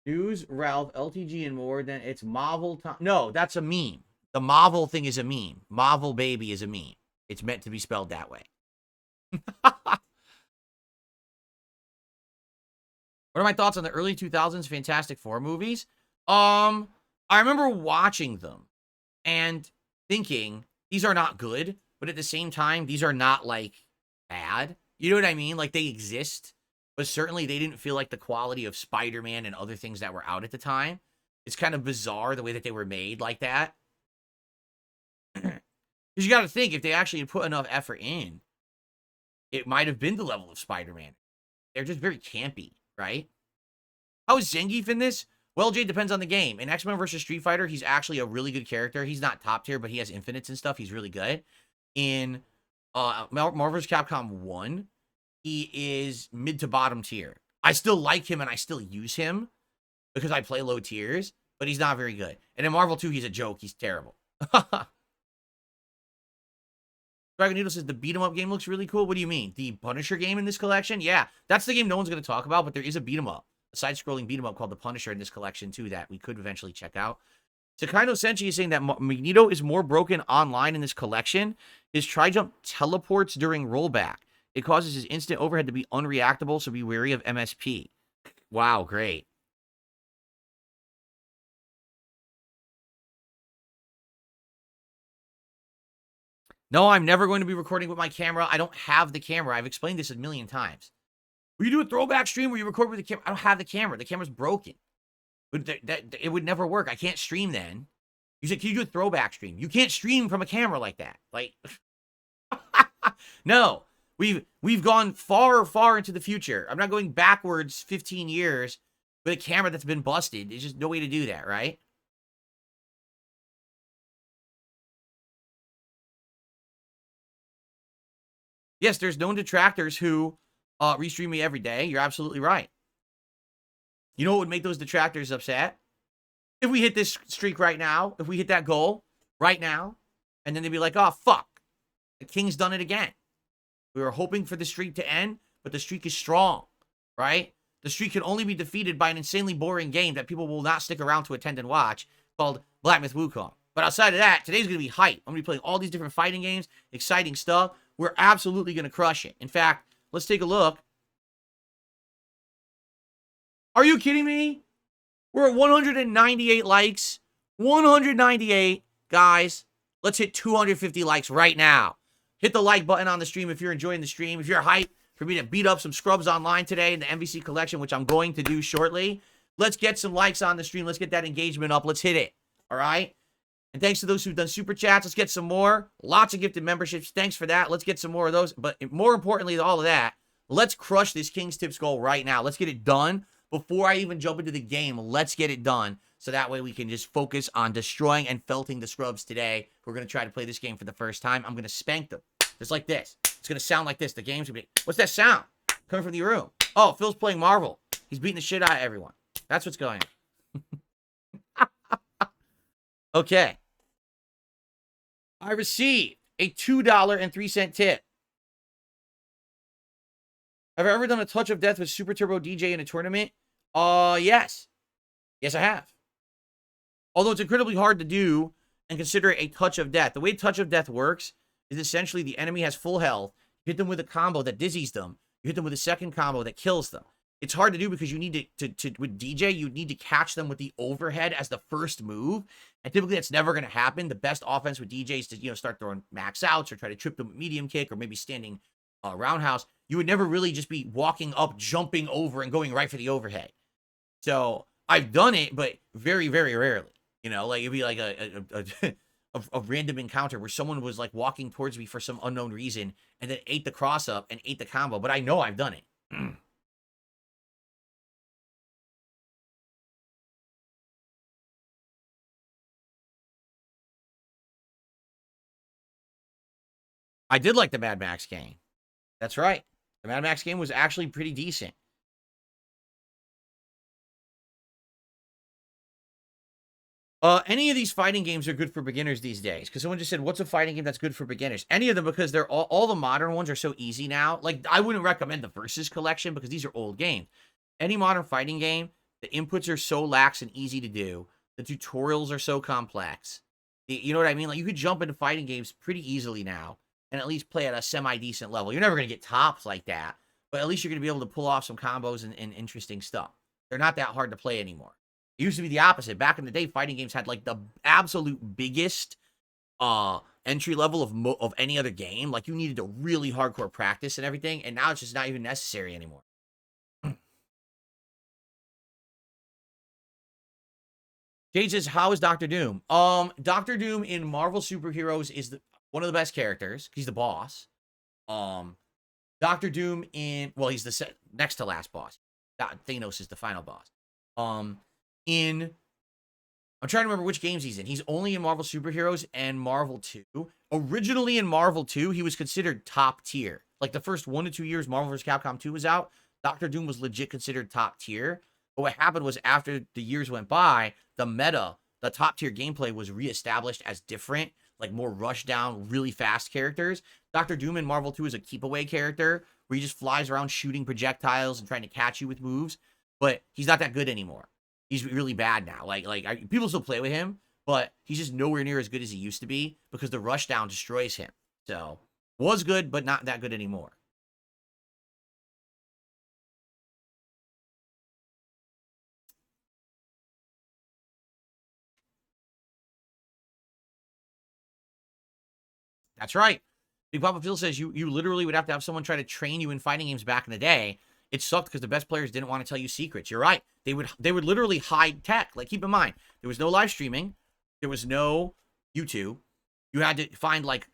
News, Ralph, LTG, and more than it's Marvel time. No, that's a meme. The Marvel thing is a meme. Marvel baby is a meme. It's meant to be spelled that way. What are my thoughts on the early 2000s Fantastic Four movies? I remember watching them and thinking these are not good, but at the same time, these are not like bad. You know what I mean? Like they exist, but certainly they didn't feel like the quality of Spider-Man and other things that were out at the time. It's kind of bizarre the way that they were made like that. Because you got to think, if they actually had put enough effort in, it might have been the level of Spider-Man. They're just very campy, right? How is Zangief in this? Well, Jay, depends on the game. In X-Men vs. Street Fighter, he's actually a really good character. He's not top tier, but he has infinites and stuff. He's really good. In Marvel vs. Capcom 1, he is mid to bottom tier. I still like him and I still use him because I play low tiers, but he's not very good. And in Marvel 2, he's a joke. He's terrible. Dragon Needle says the beat-em-up game looks really cool. What do you mean? The Punisher game in this collection? Yeah, that's the game no one's going to talk about, but there is a beat-em-up. A side-scrolling beat-em-up called The Punisher in this collection, too, that we could eventually check out. Takano Senshi is saying that Magneto is more broken online in this collection. His tri-jump teleports during rollback. It causes his instant overhead to be unreactable, so be wary of MSP. Wow, great. No, I'm never going to be recording with my camera. I don't have the camera. I've explained this a million times. Will you do a throwback stream where you record with the camera? I don't have the camera. The camera's broken. But it would never work. I can't stream then. You said, can you do a throwback stream? You can't stream from a camera like that. Like, no. We've gone far, far into the future. I'm not going backwards 15 years with a camera that's been busted. There's just no way to do that, right? Yes, there's known detractors who restream me every day. You're absolutely right. You know what would make those detractors upset? If we hit this streak right now, if we hit that goal right now, and then they'd be like, oh, fuck. The King's done it again. We were hoping for the streak to end, but the streak is strong, right? The streak can only be defeated by an insanely boring game that people will not stick around to attend and watch called Black Myth Wukong. But outside of that, today's going to be hype. I'm going to be playing all these different fighting games, exciting stuff. We're absolutely going to crush it. In fact, let's take a look. Are you kidding me? We're at 198 likes. 198. Guys, let's hit 250 likes right now. Hit the like button on the stream if you're enjoying the stream. If you're hyped for me to beat up some scrubs online today in the MvC collection, which I'm going to do shortly, let's get some likes on the stream. Let's get that engagement up. Let's hit it. All right? And thanks to those who've done super chats. Let's get some more. Lots of gifted memberships. Thanks for that. Let's get some more of those. But more importantly than all of that, let's crush this King's Tips goal right now. Let's get it done. Before I even jump into the game, let's get it done. So that way we can just focus on destroying and felting the scrubs today. We're going to try to play this game for the first time. I'm going to spank them. Just like this. It's going to sound like this. The game's going to be... What's that sound? Coming from the room. Oh, Phil's playing Marvel. He's beating the shit out of everyone. That's what's going on. Okay. I received a $2.03 tip. Have I ever done a touch of death with Super Turbo DJ in a tournament? Yes. Yes, I have. Although it's incredibly hard to do and consider it a touch of death. The way touch of death works is essentially the enemy has full health. You hit them with a combo that dizzies them. You hit them with a second combo that kills them. It's hard to do because you need to with DJ, you need to catch them with the overhead as the first move. And typically that's never going to happen. The best offense with DJ is to, start throwing max outs or try to trip them with medium kick or maybe standing roundhouse. You would never really just be walking up, jumping over, and going right for the overhead. So I've done it, but very, very rarely. Like it'd be like a random encounter where someone was like walking towards me for some unknown reason and then ate the cross up and ate the combo. But I know I've done it. I did like the Mad Max game. That's right. The Mad Max game was actually pretty decent. Any of these fighting games are good for beginners these days. Because someone just said, what's a fighting game that's good for beginners? Any of them, because they're all the modern ones are so easy now. Like, I wouldn't recommend the Versus collection because these are old games. Any modern fighting game, the inputs are so lax and easy to do. The tutorials are so complex. You know what I mean? Like, you could jump into fighting games pretty easily now and at least play at a semi-decent level. You're never going to get tops like that. but at least you're going to be able to pull off some combos and interesting stuff. They're not that hard to play anymore. It used to be the opposite. Back in the day, fighting games had like the absolute biggest entry level of any other game. Like, you needed to really hardcore practice and everything, and now it's just not even necessary anymore. Jade says, how is Doctor Doom? Doctor Doom in Marvel Superheroes is one of the best characters. He's the boss. Doctor Doom in, well, he's the next to last boss. Thanos is the final boss. I'm trying to remember which games he's in. He's only in Marvel Superheroes and Marvel 2. Originally in Marvel 2, he was considered top tier. Like, the first 1 to 2 years Marvel vs. Capcom 2 was out, Doctor Doom was legit considered top tier. But what happened was, after the years went by, the meta, the top tier gameplay was reestablished as different, like more rushed down, really fast characters. Doctor Doom in Marvel 2 is a keep away character where he just flies around shooting projectiles and trying to catch you with moves. But he's not that good anymore. He's really bad now. People still play with him, but he's just nowhere near as good as he used to be because the rush down destroys him. So, was good, but not that good anymore. That's right. Big Papa Phil says you literally would have to have someone try to train you in fighting games back in the day. It sucked because the best players didn't want to tell you secrets. You're right. They would literally hide tech. Like, keep in mind, there was no live streaming. There was no YouTube. You had to find like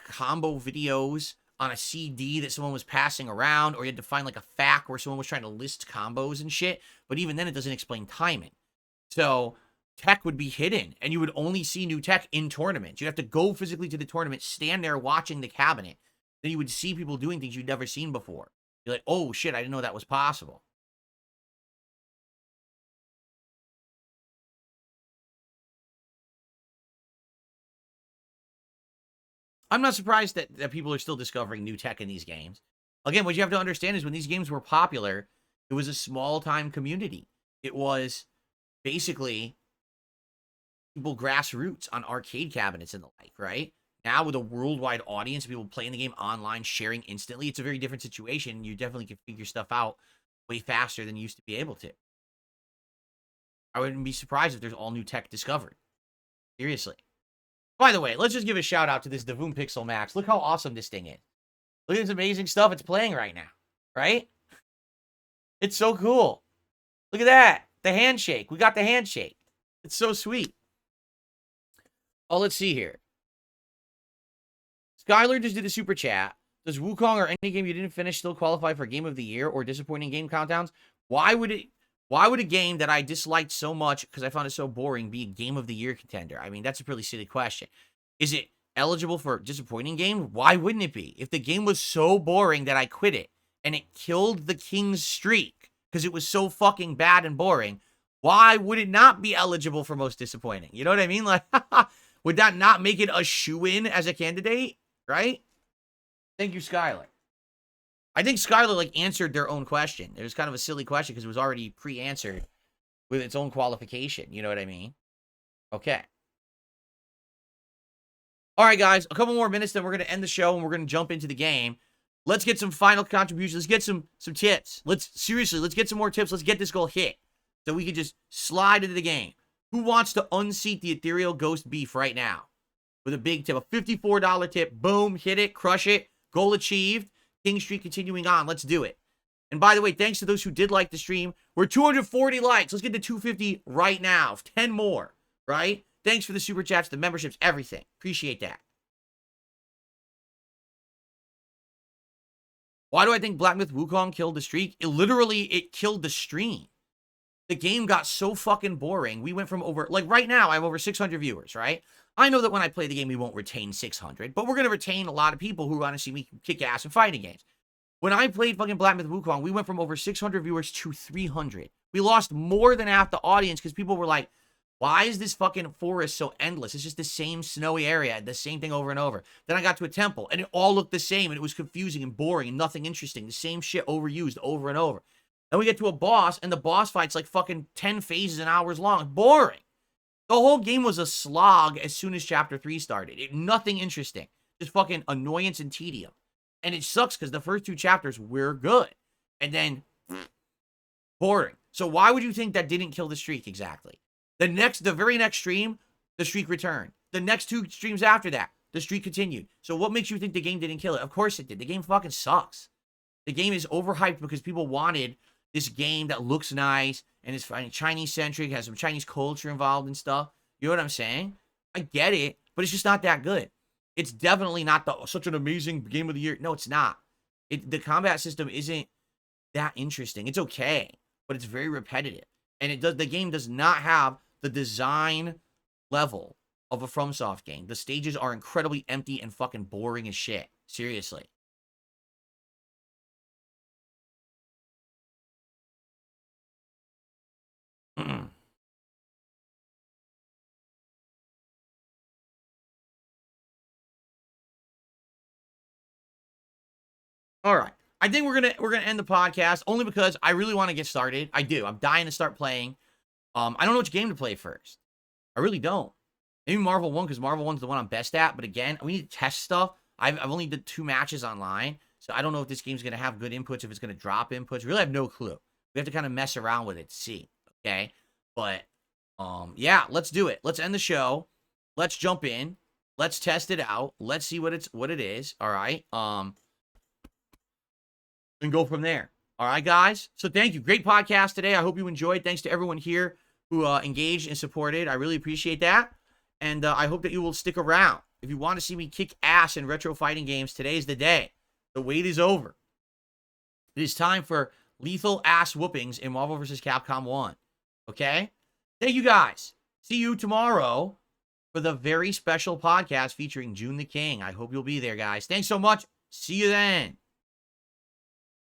combo videos on a CD that someone was passing around, or you had to find like a FAQ where someone was trying to list combos and shit. But even then, it doesn't explain timing. So tech would be hidden, and you would only see new tech in tournaments. You'd have to go physically to the tournament, stand there watching the cabinet. Then you would see people doing things you'd never seen before. You're like, oh shit, I didn't know that was possible. I'm not surprised that people are still discovering new tech in these games. Again, what you have to understand is when these games were popular, it was a small-time community. It was basically people grassroots on arcade cabinets and the like, right? Now, with a worldwide audience, people playing the game online, sharing instantly, it's a very different situation. You definitely can figure stuff out way faster than you used to be able to. I wouldn't be surprised if there's all new tech discovered. Seriously. By the way, let's just give a shout out to this Davoom Pixel Max. Look how awesome this thing is. Look at this amazing stuff it's playing right now, right? It's so cool. Look at that. The handshake. We got the handshake. It's so sweet. Oh, let's see here. Skylar just did a super chat. Does Wukong or any game you didn't finish still qualify for Game of the Year or disappointing game countdowns? Why would a game that I disliked so much because I found it so boring be a Game of the Year contender? I mean, that's a pretty silly question. Is it eligible for disappointing game? Why wouldn't it be? If the game was so boring that I quit it and it killed the King's streak because it was so fucking bad and boring, why would it not be eligible for most disappointing? You know what I mean? Like, would that not make it a shoo-in as a candidate? Right? Thank you, Skylar. I think Skylar, answered their own question. It was kind of a silly question because it was already pre-answered with its own qualification. You know what I mean? Okay. All right, guys. A couple more minutes, then we're going to end the show, and we're going to jump into the game. Let's get some final contributions. Let's get some tips. Seriously, let's get some more tips. Let's get this goal hit so we can just slide into the game. Who wants to unseat the Ethereal Ghost Beef right now? With a big tip, a $54 tip. Boom, hit it, crush it. Goal achieved. King Streak continuing on. Let's do it. And by the way, thanks to those who did like the stream. We're 240 likes. Let's get to 250 right now. 10 more, right? Thanks for the super chats, the memberships, everything. Appreciate that. Why do I think Black Myth Wukong killed the streak? It killed the stream. The game got so fucking boring. We went from right now, I have over 600 viewers, right? I know that when I play the game, we won't retain 600, but we're going to retain a lot of people who want to see me kick ass in fighting games. When I played fucking Black Myth Wukong, we went from over 600 viewers to 300. We lost more than half the audience because people were like, why is this fucking forest so endless? It's just the same snowy area, the same thing over and over. Then I got to a temple, and it all looked the same, and it was confusing and boring and nothing interesting. The same shit overused over and over. Then we get to a boss, and the boss fight's like fucking 10 phases and hours long. Boring. The whole game was a slog as soon as Chapter 3 started. Nothing interesting. Just fucking annoyance and tedium. And it sucks because the first 2 chapters were good. And then, boring. So why would you think that didn't kill the streak exactly? The very next stream, the streak returned. The next 2 streams after that, the streak continued. So what makes you think the game didn't kill it? Of course it did. The game fucking sucks. The game is overhyped because people wanted this game that looks nice and is Chinese-centric, has some Chinese culture involved and stuff. You know what I'm saying? I get it, but it's just not that good. It's definitely not such an amazing game of the year. No, it's not. The combat system isn't that interesting. It's okay, but it's very repetitive. And the game does not have the design level of a FromSoft game. The stages are incredibly empty and fucking boring as shit. Seriously. All right. I think we're gonna end the podcast only because I really want to get started. I do. I'm dying to start playing. I don't know which game to play first. I really don't. Maybe Marvel 1 because Marvel 1's the one I'm best at. But again, we need to test stuff. I've only did 2 matches online, so I don't know if this game's gonna have good inputs, if it's gonna drop inputs. Really have no clue. We have to kind of mess around with it to see. Okay. But yeah, let's do it. Let's end the show. Let's jump in. Let's test it out. Let's see what it is. All right. And go from there. All right, guys. So thank you. Great podcast today. I hope you enjoyed. Thanks to everyone here who engaged and supported. I really appreciate that. And I hope that you will stick around. If you want to see me kick ass in retro fighting games, today's the day. The wait is over. It is time for lethal ass whoopings in Marvel vs. Capcom 1. Okay? Thank you, guys. See you tomorrow for the very special podcast featuring June the King. I hope you'll be there, guys. Thanks so much. See you then.